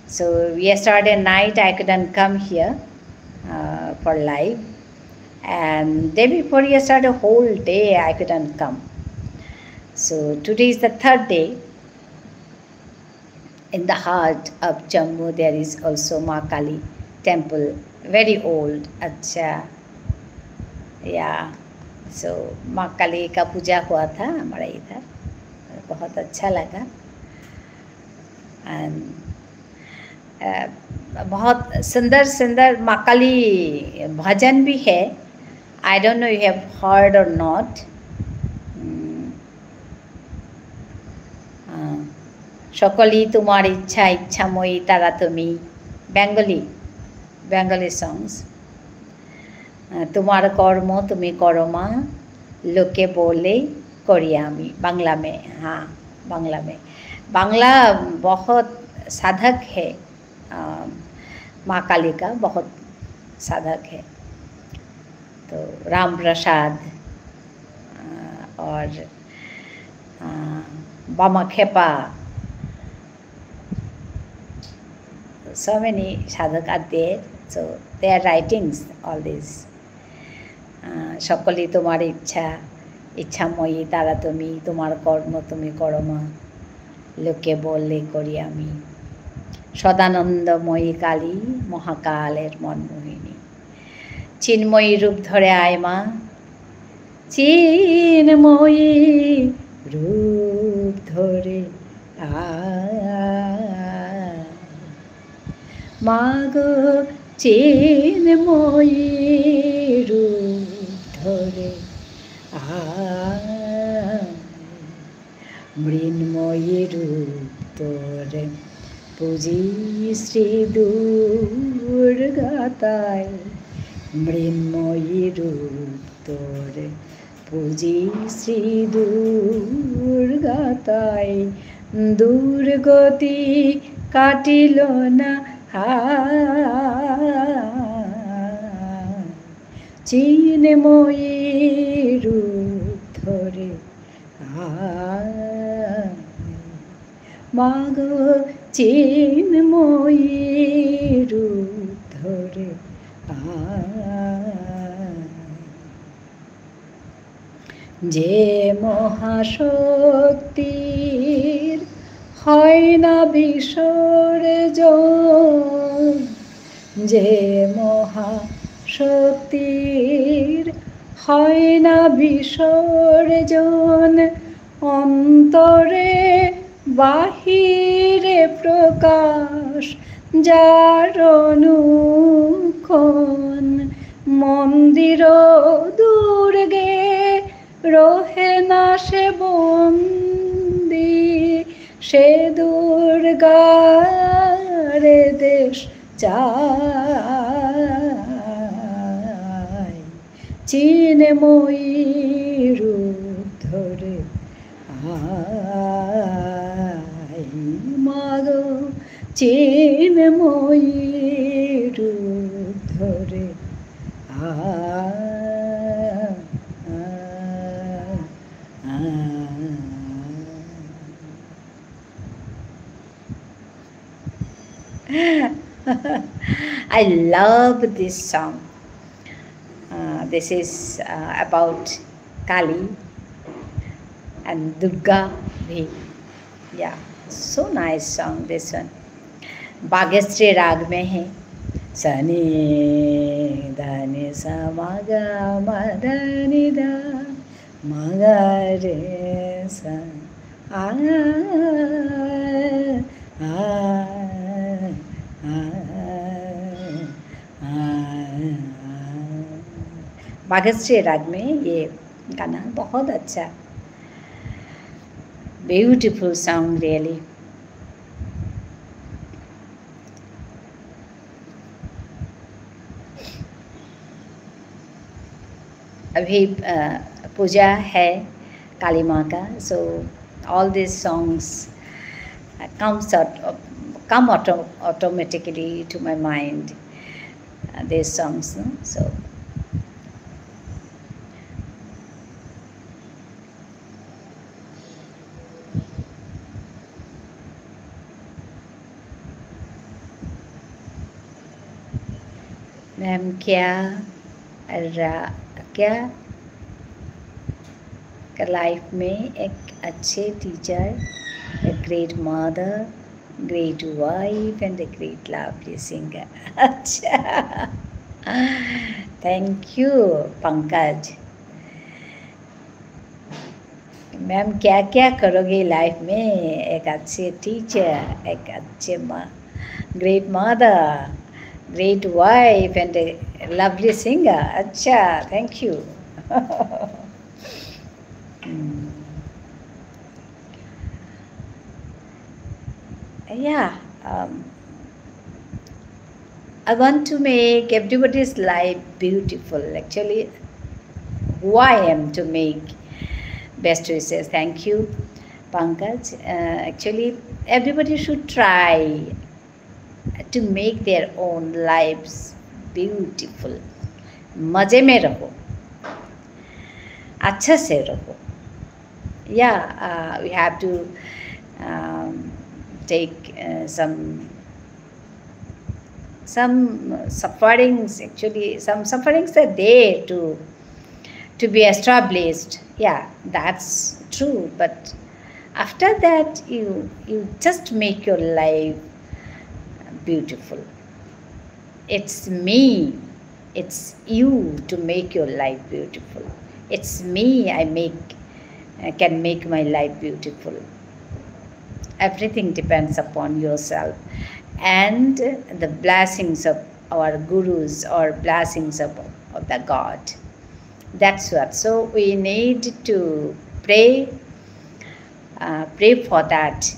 So yesterday night I couldn't come here for live, and day before yesterday whole day I couldn't come. So today is the third day. In the heart of Jammu there is also Ma Kali temple, very old. अच्छा, yeah. So माँ काली का पूजा हुआ था हमारे इधर. बहुत अच्छा लगा. And बहुत सुंदर सुंदर माँ काली भजन भी है. I don't know you have heard or not. সকলি তোমার ইচ্ছা ইচ্ছাময়ী তারা তুমি. Bengali songs. तुम्हारा कर्म तुम्हें करो माँ लोके बोले करी आमी. बांग्ला में. हाँ, बांग्ला में. बांग्ला बहुत साधक है. माँ काली का बहुत साधक है. तो राम प्रसाद और बामा खेपा, so many sadhak are there. So their writings, all these. সকলি তোমার ইচ্ছা ইচ্ছাময়ী তারা তুমি. তোমার কর্ম তুমি করো মা লোকে বললে করি আমি. সদানন্দময়ী কালী মহাকালের মনমোহিনী. চিন্ময়ী রূপ ধরে আয় মা, চিন্ময়ী রূপ ধরে আয় মা গো, চিন্ময়ী রূপ ধরে আয় মৃন্ময়ী রূপ তোরে পুজি শ্রী দুর্গাতায়, মৃন্ময়ী রূপ তোরে পুজি শ্রী দুর্গাতায়, দুর্গতি কাটিল না চিন্ময়ী রূপ ধরে আয় মা গো, চিন্ময়ী রূপ ধরে আয় যে মহাশক্তির হয় না বিসর্জন, যে মহাশক্তির হয় না বিসর্জন, অন্তরে বাহিরে প্রকাশ যার অনুক্ষণ, মন্দির দুর্গে রহে না সে বন্দি, সে দুর্গারে দেশ চায়, চিন্ময়ী রূপ ধরে আয় মা গো, চিন্ময়ী রূপ ধরে আয়। I love this song. This is about Kali and Durga bhi. Yeah, so nice song this one. Bageshri राग में है, सनी धनी सा मगा मदनी दा मगा रे सा आ आ बागेश्री राग में ये गाना बहुत अच्छा, ब्यूटीफुल सॉन्ग रियली। अभी पूजा है काली माँ का, so all these songs come automatically to my mind, these songs, no? So ma'am क्या लाइफ में एक अच्छे teacher, a great mother, great wife and a great lovely singer. अच्छा, थैंक यू पंकज। मैम क्या क्या करोगे लाइफ में, एक अच्छे टीचर, एक अच्छे great mother, great wife and a lovely singer. अच्छा, thank you. Yeah, I want to make everybody's life beautiful. Actually, who I am to make best wishes. Thank you, Pankaj. Actually, everybody should try to make their own lives beautiful. मज़े में रहो, अच्छा से रहो. Yeah, we have to take some sufferings. Actually, some sufferings are there to be established. Yeah, that's true. But after that, you just make your life beautiful. It's me. It's you to make your life beautiful. It's me can make my life beautiful. Everything depends upon yourself and the blessings of our gurus or blessings of the God. That's what. So we need to pray for that.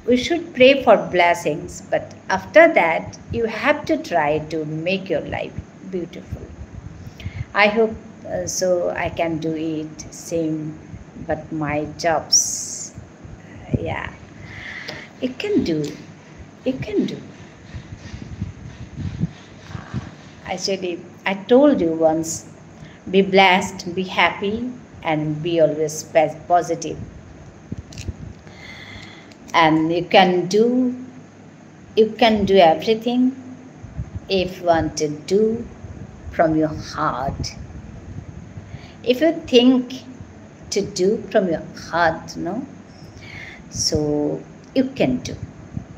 We should pray for blessings, but after that, you have to try to make your life beautiful. I hope so I can do it same, but my jobs, yeah, it can do. It can do. Actually, I told you once, be blessed, be happy, and be always positive. And you can do everything if you want to do from your heart. If you think to do from your heart, no, so you can do.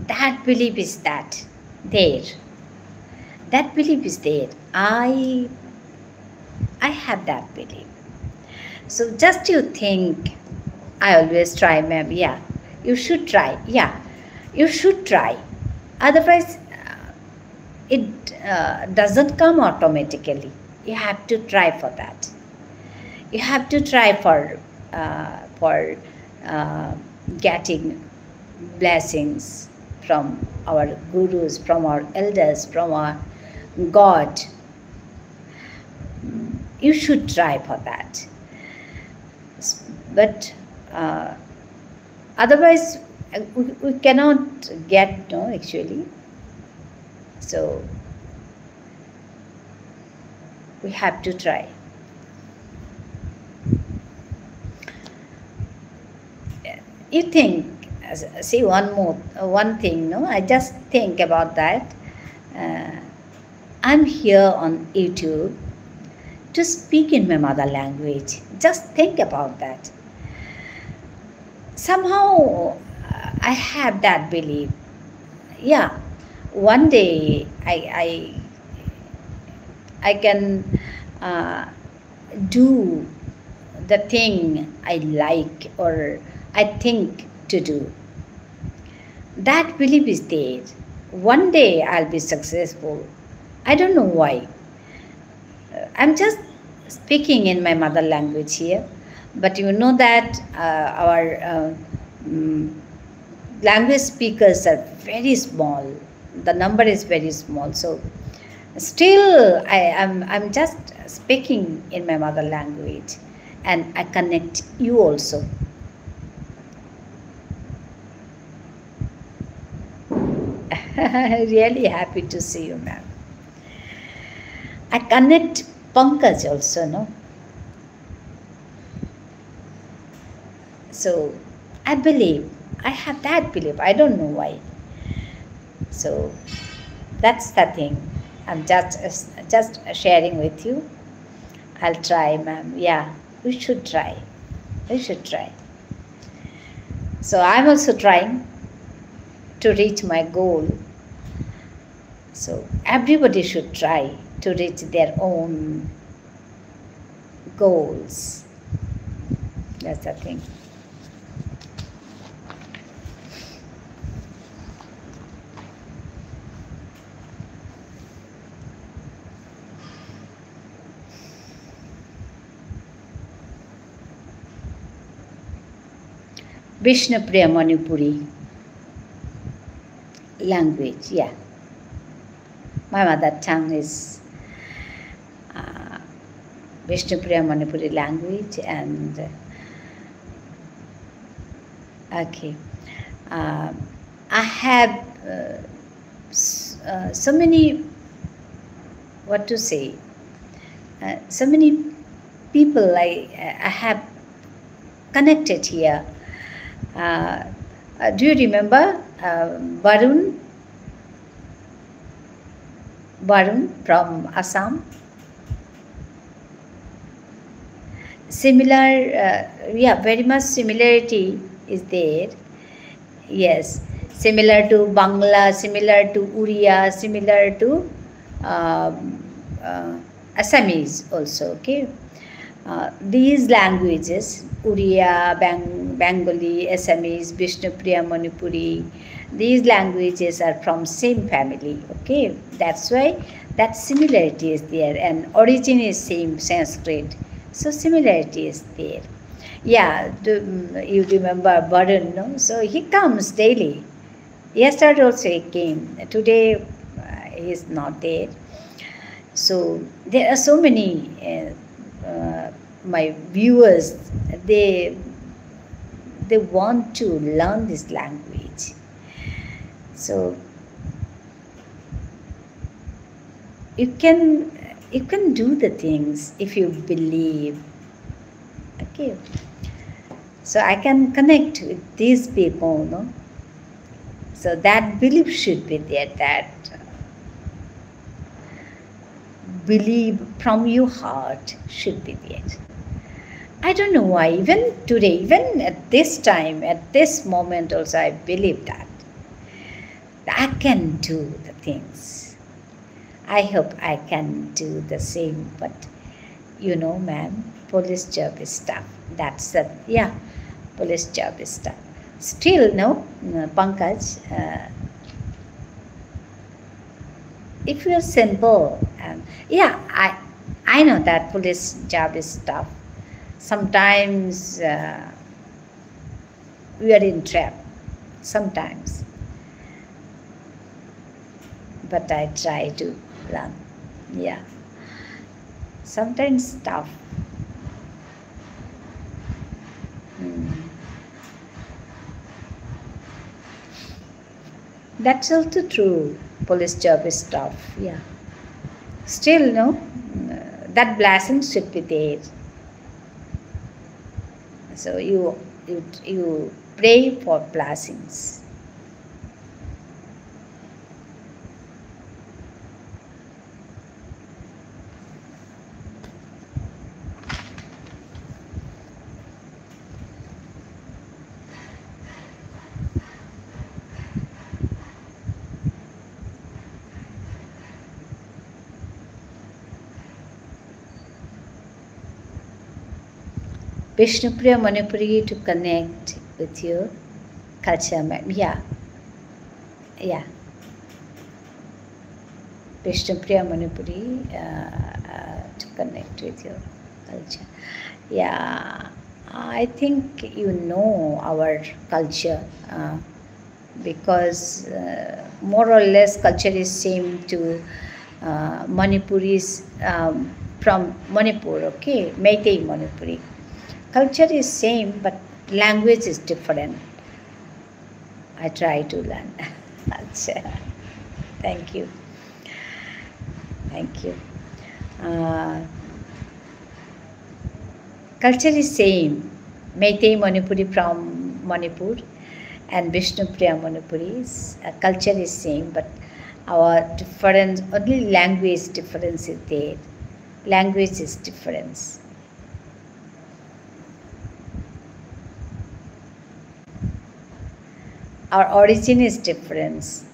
That belief is there. That belief is there. I have that belief. So just you think, I always try, ma'am. Yeah, you should try. Yeah, you should try. Otherwise, it doesn't come automatically. You have to try for that. You have to try for getting blessings from our gurus, from our elders, from our God. You should try for that. But otherwise, we cannot get, no, actually. So we have to try. You think, see, one thing, no, I just think about that. I'm here on YouTube to speak in my mother language. Just think about that. Somehow I have that belief. Yeah, one day I can do the thing I like or I think to do. That belief is there. One day I'll be successful. I don't know why. I'm just speaking in my mother language here, but you know that our language speakers are very small. The number is very small. So still I'm just speaking in my mother language, and I connect you also. Really happy to see you, ma'am. I connect Pankaj also, no? So I believe, I have that belief. I don't know why. So that's the thing. I'm just sharing with you. I'll try, ma'am. Yeah, we should try. We should try. So I'm also trying to reach my goal. So everybody should try to reach their own goals. That's the thing. Vishnupriya Manipuri language, yeah. My mother tongue is Vishnupriya Manipuri language, and okay. I have so many, what to say, so many people I have connected here. Do you remember Varun from Assam? Similar, yeah, very much similarity is there. Yes, similar to Bangla, similar to Uriya, similar to Assamese also, okay. These languages, Uriya, Bengali, Assamese, Vishnupriya, Manipuri, these languages are from same family, okay. That's why that similarity is there, and origin is same, Sanskrit. So similarity is there. Yeah, you remember Varun, no? So he comes daily. Yesterday also he came. Today he is not there. So there are so many my viewers. They want to learn this language. So you can do the things if you believe. Okay. So I can connect with these people, no? So that belief should be there, that believe from your heart should be there. I don't know why, even today, even at this time, at this moment also, I believe that I can do the things. I hope I can do the same, but you know, ma'am, police job is tough. That's the, yeah, police job is tough. Still, no, Pankaj, if you're simple, yeah, I know that police job is tough. Sometimes we are in trap, sometimes. But I try to run, yeah. Sometimes tough. That's also true. Police job is tough, yeah. Still, no, that blessing should be there. So you pray for blessings. Vishnupriya Manipuri to connect with your culture, ma'am. Yeah. Yeah. Vishnupriya Manipuri to connect with your culture. Yeah. I think you know our culture because more or less culture is same to Manipuris from Manipur, okay? Meitei Manipuri. Culture is same, but language is different. I try to learn. Thank you. Thank you. Culture is same. Meitei Manipuri from Manipur and Vishnupriya Manipuri's culture is same, but our difference, only language difference is there. Language is difference. Our origin is different.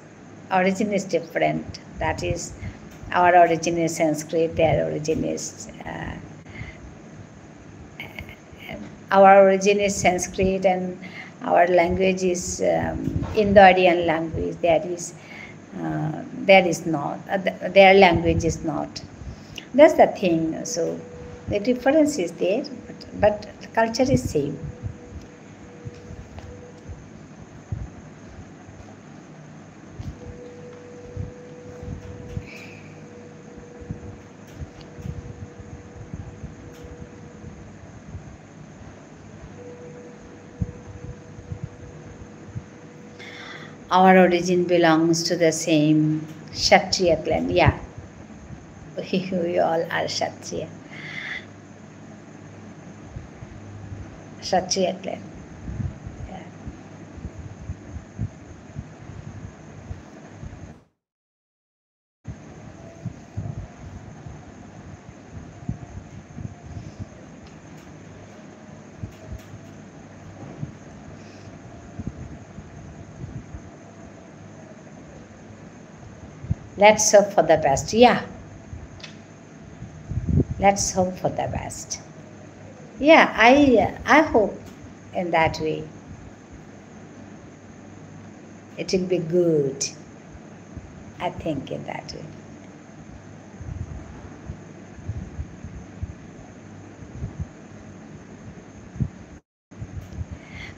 Origin is different. That is, our origin is Sanskrit, their origin is our origin is Sanskrit, and our language is Indo-Aryan language. That is not. Their language is not. That's the thing. So the difference is there, but the culture is same. Our origin belongs to the same Kshatriya clan. Yeah, we all are Kshatriya. Kshatriya clan. Yeah. Let's hope for the best. Yeah. Let's hope for the best. Yeah, I hope in that way. It will be good. I think in that way.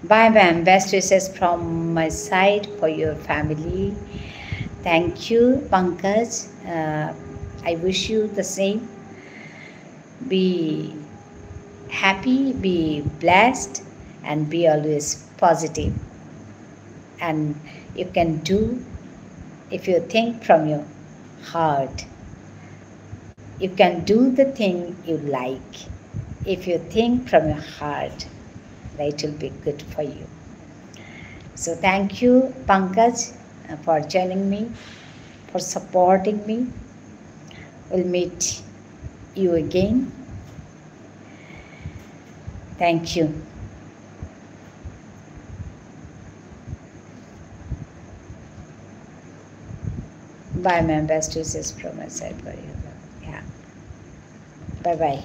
Bye, ma'am. Best wishes from my side for your family. Thank you, Pankaj. I wish you the same. Be happy, be blessed, and be always positive. And you can do if you think from your heart. You can do the thing you like. If you think from your heart, that will be good for you. So thank you, Pankaj, for joining me, for supporting me. We'll meet you again. Thank you. Bye, ma'am. Best wishes from my side for you. Yeah. Bye-bye.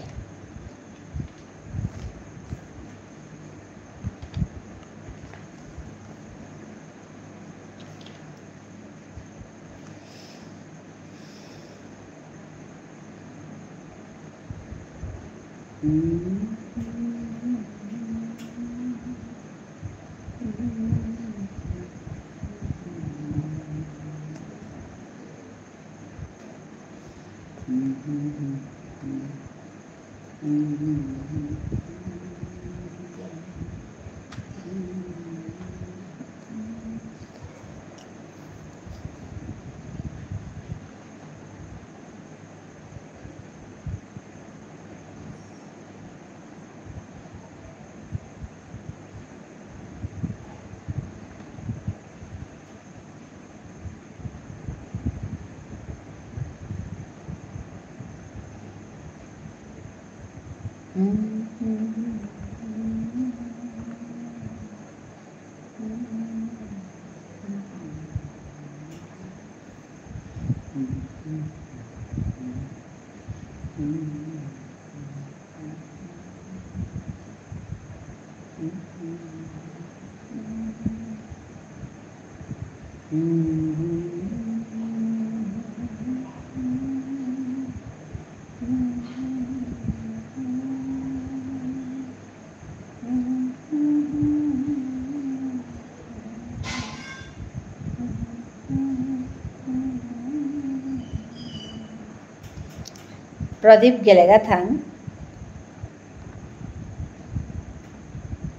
Pradeep गेले का थांग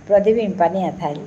प्रदीप इम्पानी आथाल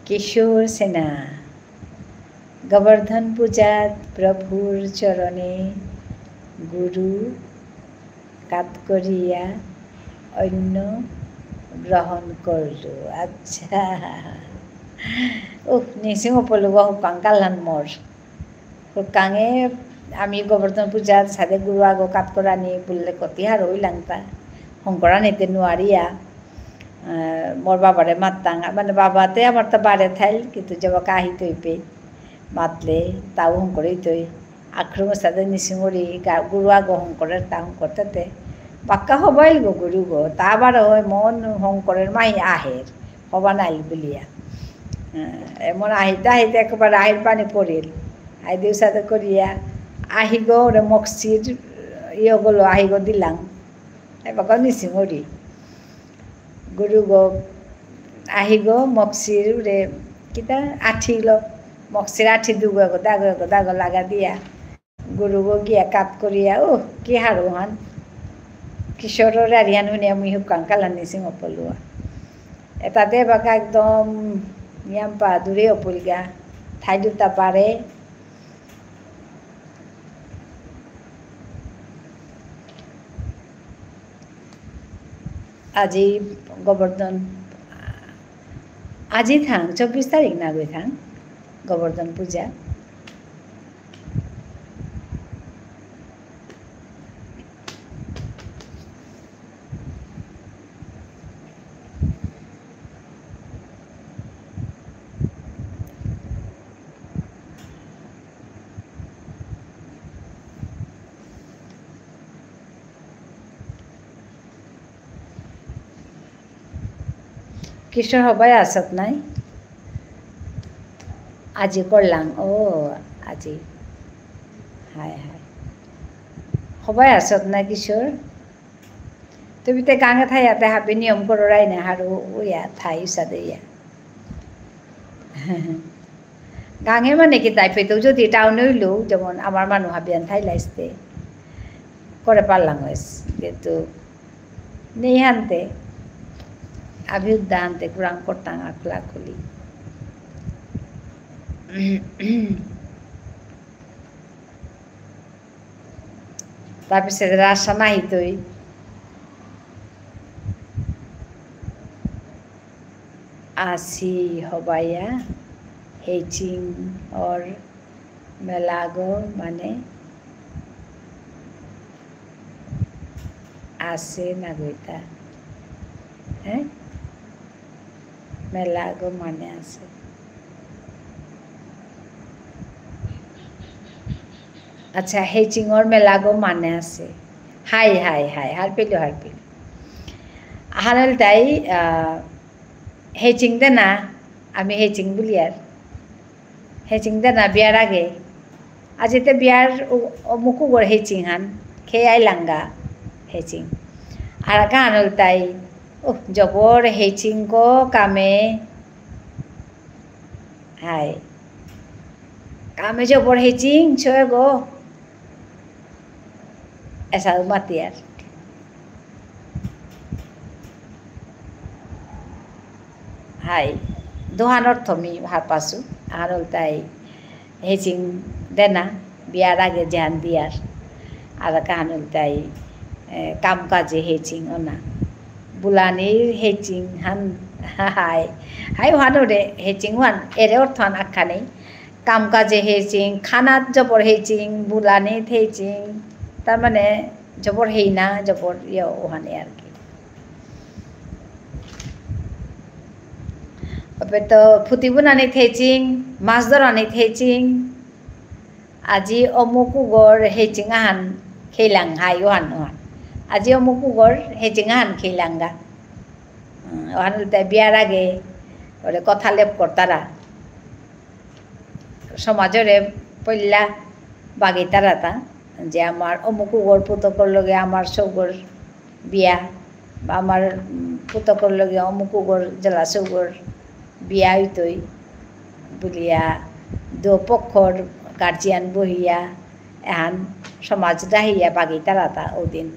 किशोर सेना गोवर्धन पूजात प्रभुर चरणे गुरु कातकरिया অন্য গ্রহণ করলো আচ্ছা নিসিং পলুয়া হুকাং কালান মোর হুকাঙে আমি গোবর্ধন পূজার সাথে গুরু আগো কাত করা নিয়ে বললে কতি হার হইলাংতা শংকরা নিতে নোৱাৰিয়া মোর বাবারে মাত্তাং মানে বাবাতে আমার তো বারে থাইল কিন্তু যাবা কাহি তৈপে মাতলে তাও শংকরেই তৈ আক্রমের সাথে নিসিঙরি গুরু আগো শংকরের তা শংকরতে পাক্কা হবাইল গো গুরু গো তা আবার হয় মন শংকরের মাই আহের হবা নাইল বলিয়া এমন আহিতে আহিতে একবারে আহির পানি পড়িল আই দিউসাতে করিয়া আহিগো ওরে মক্সির ইয়েগুলো আহিগো দিলাম এবার নিছি মরি গরু গো আহিগো মক্সির রে কিতা আঠিল মক্সির আঠি দুগো দাগ লাগা দিয়া গরু গো গিয়া কাত করিয়া ও কি হারো হান কিশোরের আরিয়ান শুনি আমি হুকান কালার নিছি অপলোয়া এটাতে বাকা একদম নিয়াম পা দূরে অপলগা ঠাই দুটা পারে আজি গোবর্ধন আজি থাং 24 তারিখ না গই থাং গোবর্ধন পূজা কিশোর সবাই আসত নাই আজি করলাম ও আজি হায় হায় সবাই আসত না কিশোর তুমি তো গাঙে থাই ইয়াতে হাবি নিয়ম করাই না হারু ইয়া থাই সাদে ইয়া গাঙে মানে কি তাই পেতেও যদি টাউনে হইলেও যেমন আমার মানুষ হাবিয়ান থাই লাইসতে করে পারলাম কিন্তু নেই হানতে abiudante kurang kotang akhlakuli তাৰপিছত ৰাসা নাহি তই আসি হবাইয়া হেচিং और মেলাগো মানে আসে নাগইতা হ্যাঁ মেলাগো মানে আছে আচ্ছা হেচিংর মেলাগো মানে আছে হাই হাই হাই হার পেলো হানাল তাই হেচিং দে না আমি হেচিং বলি আর হেচিং দে না বিয়ার আগে আজ এতে বিয়ার মুকু গড় হেচিং হান খেয়ে আইলাঙ্গা হেচিং আর আগে হানাল তাই ও জবর হেচিং গো কামে হাই কামে জবর হেচিং ছয় গো এসা মাতি আর হাই দোহান অর্থ মি হার পাসু আর তাই হেচিং দেনা বিয়ার আগে ধ্যান দিয়ার আর কাহানুল তাই কাম কাজে হেচিং ওনা বুলানির হেচিং হান হাই হাই হানো রে হেচিং হান এরে অর্থ আখ্যা নেই কাম কাজে হেচিং খানাত জবর হেচিং বুলানিত হেচিং তার মানে জবর হেই না জবর ইয়ে ওহানে আর কি তো ফুটি বুনানি হেচিং মাছ ধরানি হেচিং আজি অমুকু গড় হেচিং আহান খেলাং হাই ওহান ওহান আজি অমুকু গড় হেচিং আহান খেলাঙ্গা ওহান তাই বিয়ার আগে ওরে কথা লেপ করতারা সমাজরে পল্লা বাগি তারা তা যে আমার অমুকু গড় পুতকর লগে আমার সৌগর বিয়া বা আমার পুতকর লগে অমুকু গড় জেলা সৌগর বিয়া হইতই বলিয়া দো পক্ষর গার্জিয়ান বহিয়া এহান সমাজ ডাহিয়া বাগি তারাতা ওদিন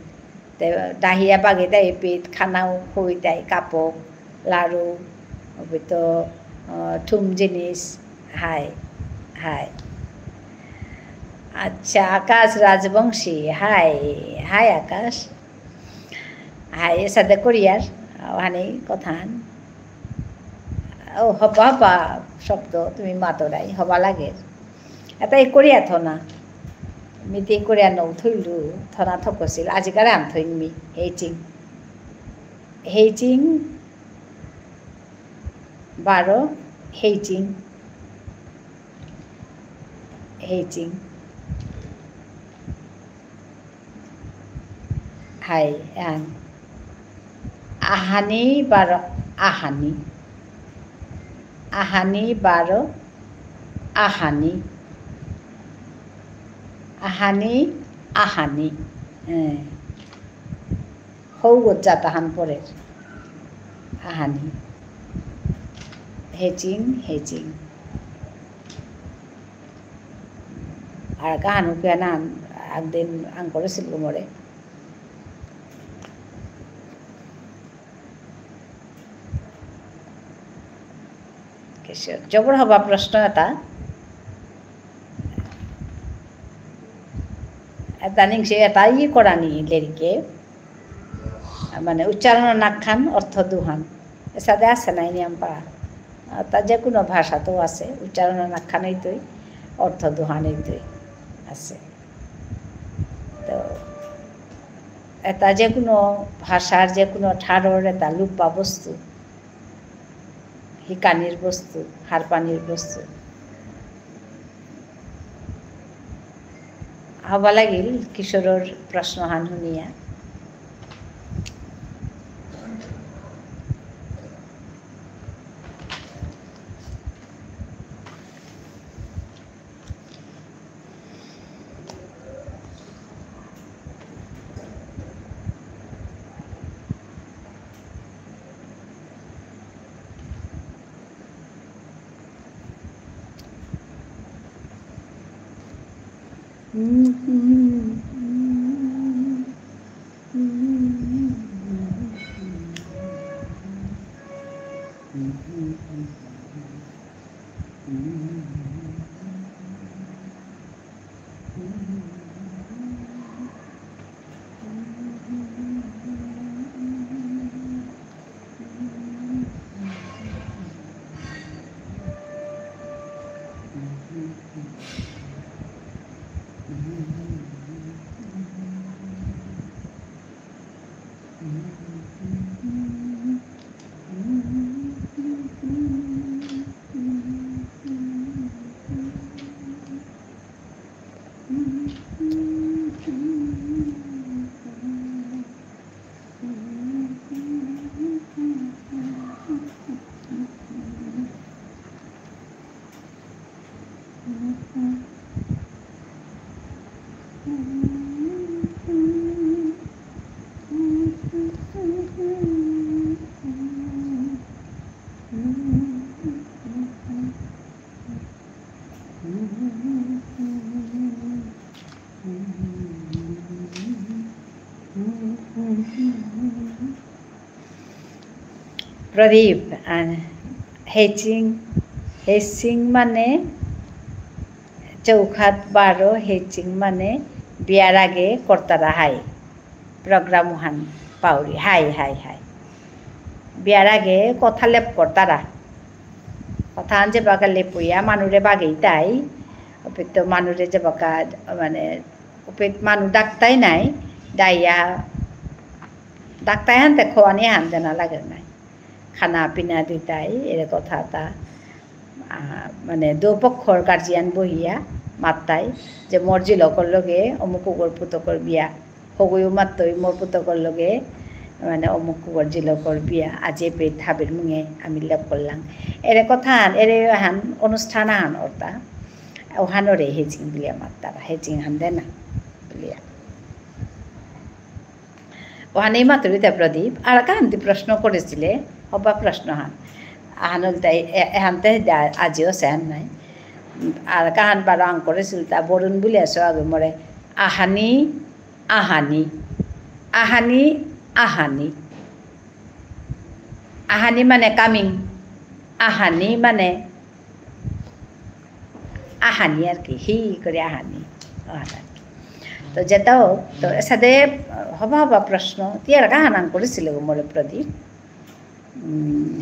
ডাহিয়া বাগি দেয় পেট খানাও খুই দেয় কাপড় লাড়ু তো থুম জিনিস হাই হাই আচ্ছা আকাশ রাজবংশী হাই হাই আকাশ হাই এর সাথে করিয়ার ওখানে কথান ও হবা হবা শব্দ তুমি মাতরাই হবা লাগে এটা এই করিয়া থনা মিতি করিয়া নৌ থইলু থনা থকছিল আজিকালি আম থইন মি হেইচিং বারো হেইচিং হাই আন আহানি বারো আহানি আহানি 12 আহানি আহানি আহানি হ্যাঁ হৌ গোচ্চা তাহান পরের আহানি হেচিং হেচিং আর কাহানু কেনা একদিন আং করেছিল মরে জবর হবা প্রশ্ন এটা নিংসে এটা করা নি লেরিকে মানে উচ্চারণ নাকখান অর্থ দুহান সাথে আছে নাই নিয়ম পাড়া তা যে কোনো ভাষা তো আছে উচ্চারণ নাকখানেই তৈ অর্থ দুহানেই তৈ আছে তো এটা যে কোনো ভাষার যে কোনো ঠাড়র এটা লুপ্পা বস্তু শিকানির বস্তু হারপানির বস্তু হবা লাগিল কিশোরের প্রশ্নহান শুনিয়া প্রদীপ হেচিং হেচিং মানে চৌখাত 12 হেচিং মানে বিয়ার আগে কর্তারা হাই প্রোগ্রাম হান পাউরি হাই হাই হাই বিয়ার আগে কথা লেপ কর্তারা কথা আন যে বাগা লেপুইয়া মানুরে বাগেই তাই ওপের তো মানুরে যে বাকা মানে ওপের মানু ডাক্তাই নাই ডাইয়া ডাক্তাই হানতে খোয়ানি হান জানা লাগে নাই খানা পিনা দিতাই এর কথা তা মানে দুপক্ষর গার্জিয়ান বহিয়া মাত্তাই যে মর্জি লগর লগে অমুক কুকুর পুতকর বিয়া হগুও মাত্তই মোর পুতকর লগে মানে অমুক কুকুর জিলকর বিয়া আজি পেট হাবির মুঙে আমি লেপ করলাম এর কথা এর হান অনুষ্ঠান হান ওটা ওহানরে হেজিং বিলিয়া মাত্তারা হেজিং হান দে না বিলিয়া ওহানেই মাতুরিতা প্রদীপ আর কাহান্তি প্রশ্ন করেছিলে হবা প্রশ্ন হান আহানুল তাই এহানতে আজিও সেহান নাই আর কাহান বারো আং করেছিল তা বরুণ বলে আসো আগে মরে আহানি আহানি আহানি আহানি আহানি মানে কামিং আহানি মানে আহানি আর কি হি করে আহানি তো যেটাও তো সাথে হবা হবা প্রশ্ন তিয়ার কাহান আং করেছিল মরে প্রদীপ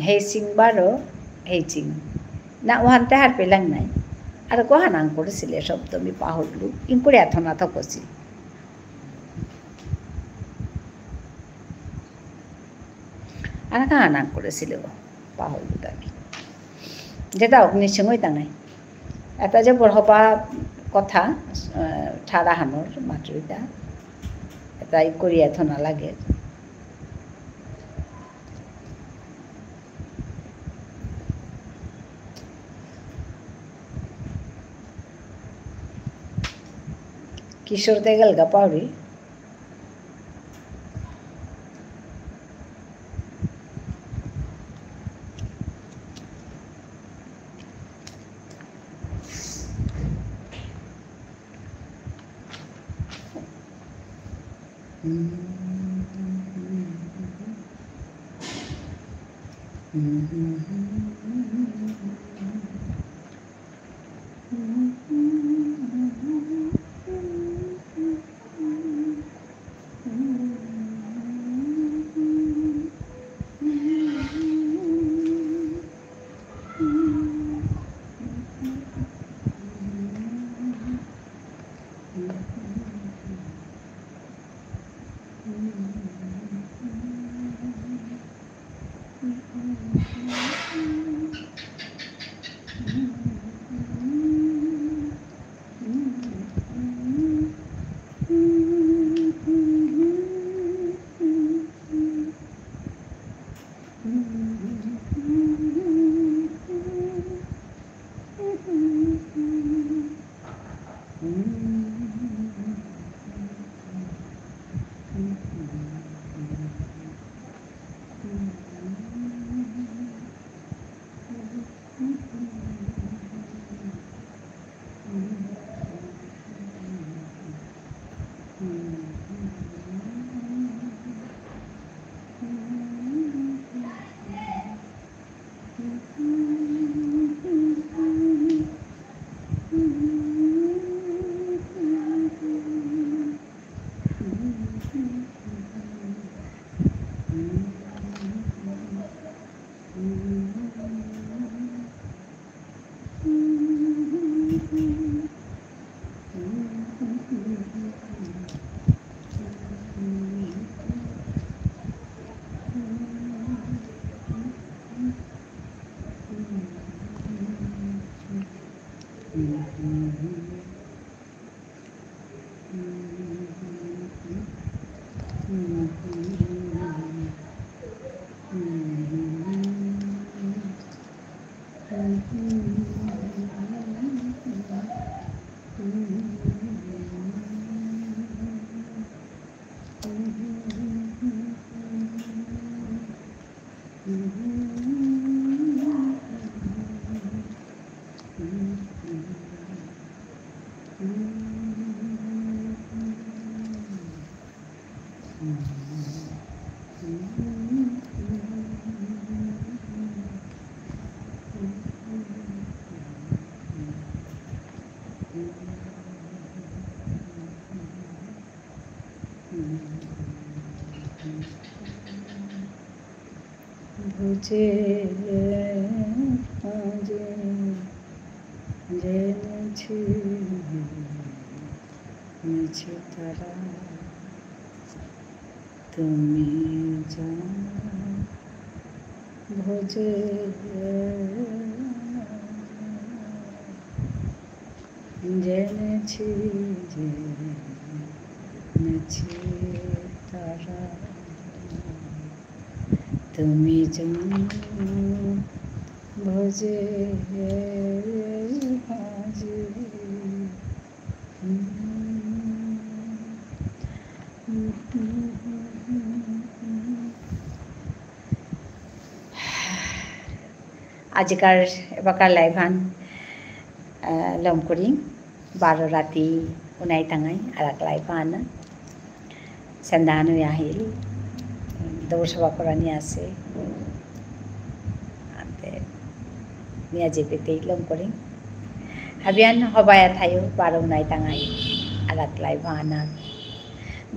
হেচিং 12 হেচিং না ওহানতে হার পেলাম নাই আর কহা নাং করেছিলে শব্দ আমি পাহরলু ইন করে এত না থকছি আর কাহা নাং করেছিল পাহরলু আমি যেটা অগ্নিসিংহই তা নাই এটা যে বড়হবা কথা ঠাড়া হানোর মাতৃতা এটা ই করি এত না লাগে किशोर ते गल गपावरी बुझे জেনেছি মিছে তারা তুমি ভোজে জেনেছি জেনেছি তারা তুমি ভোজে হাজি আজিকার এবাকার লাইভান লম করি 12 রাতি উনাই থাঙাই আর লাইভান সেন্দানো আহিল দৌড় সভা করা নিয়ে আসে নিয়ে যেতে লম করি হাবিয়ান হবায়া থাইও 12 উনাই থাঙাই আর লাইভান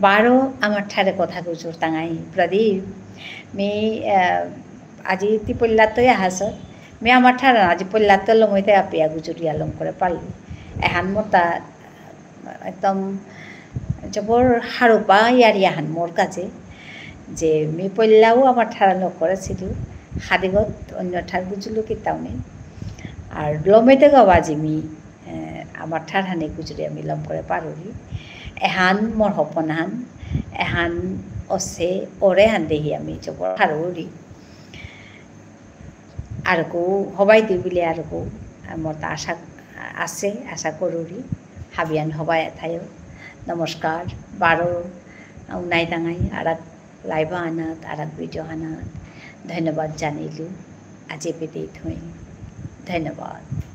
12 আমার ঠারে কথা গুজর থাঙাই প্রদীপ মি আজি তি পল্লাতই আহাস মে আমার ঠারা আজি পল্লাত লমইতে আপিয়া গুজরিয়া লম করে পারল এহান মতা একদম জবর হারোপা ইয়ারি আহান মোর কাছে যে মে পল্লাও আমার ঠারা লগ করেছিল হাদিগত অন্য ঠার গুজলো কিতাও নেই আর লমেতে গাওয়া আজি মি আমার ঠার হানে গুজরি আমি লম করে পারি এহান মোর সপন হান এহান অসে ওরে হান দেহি আমি জবর হারৌরি আর কো হবাই দি বলে আর কো মোর তা আশা আছে আশা করুরি হাবিয়ান হবাই থাইও नमस्कार बारो उनाई दाङाई आराग लाइभ आनात आराग भिडिओ आनात धन्यवाद जानिलु आज पेदे थुई धन्यवाद।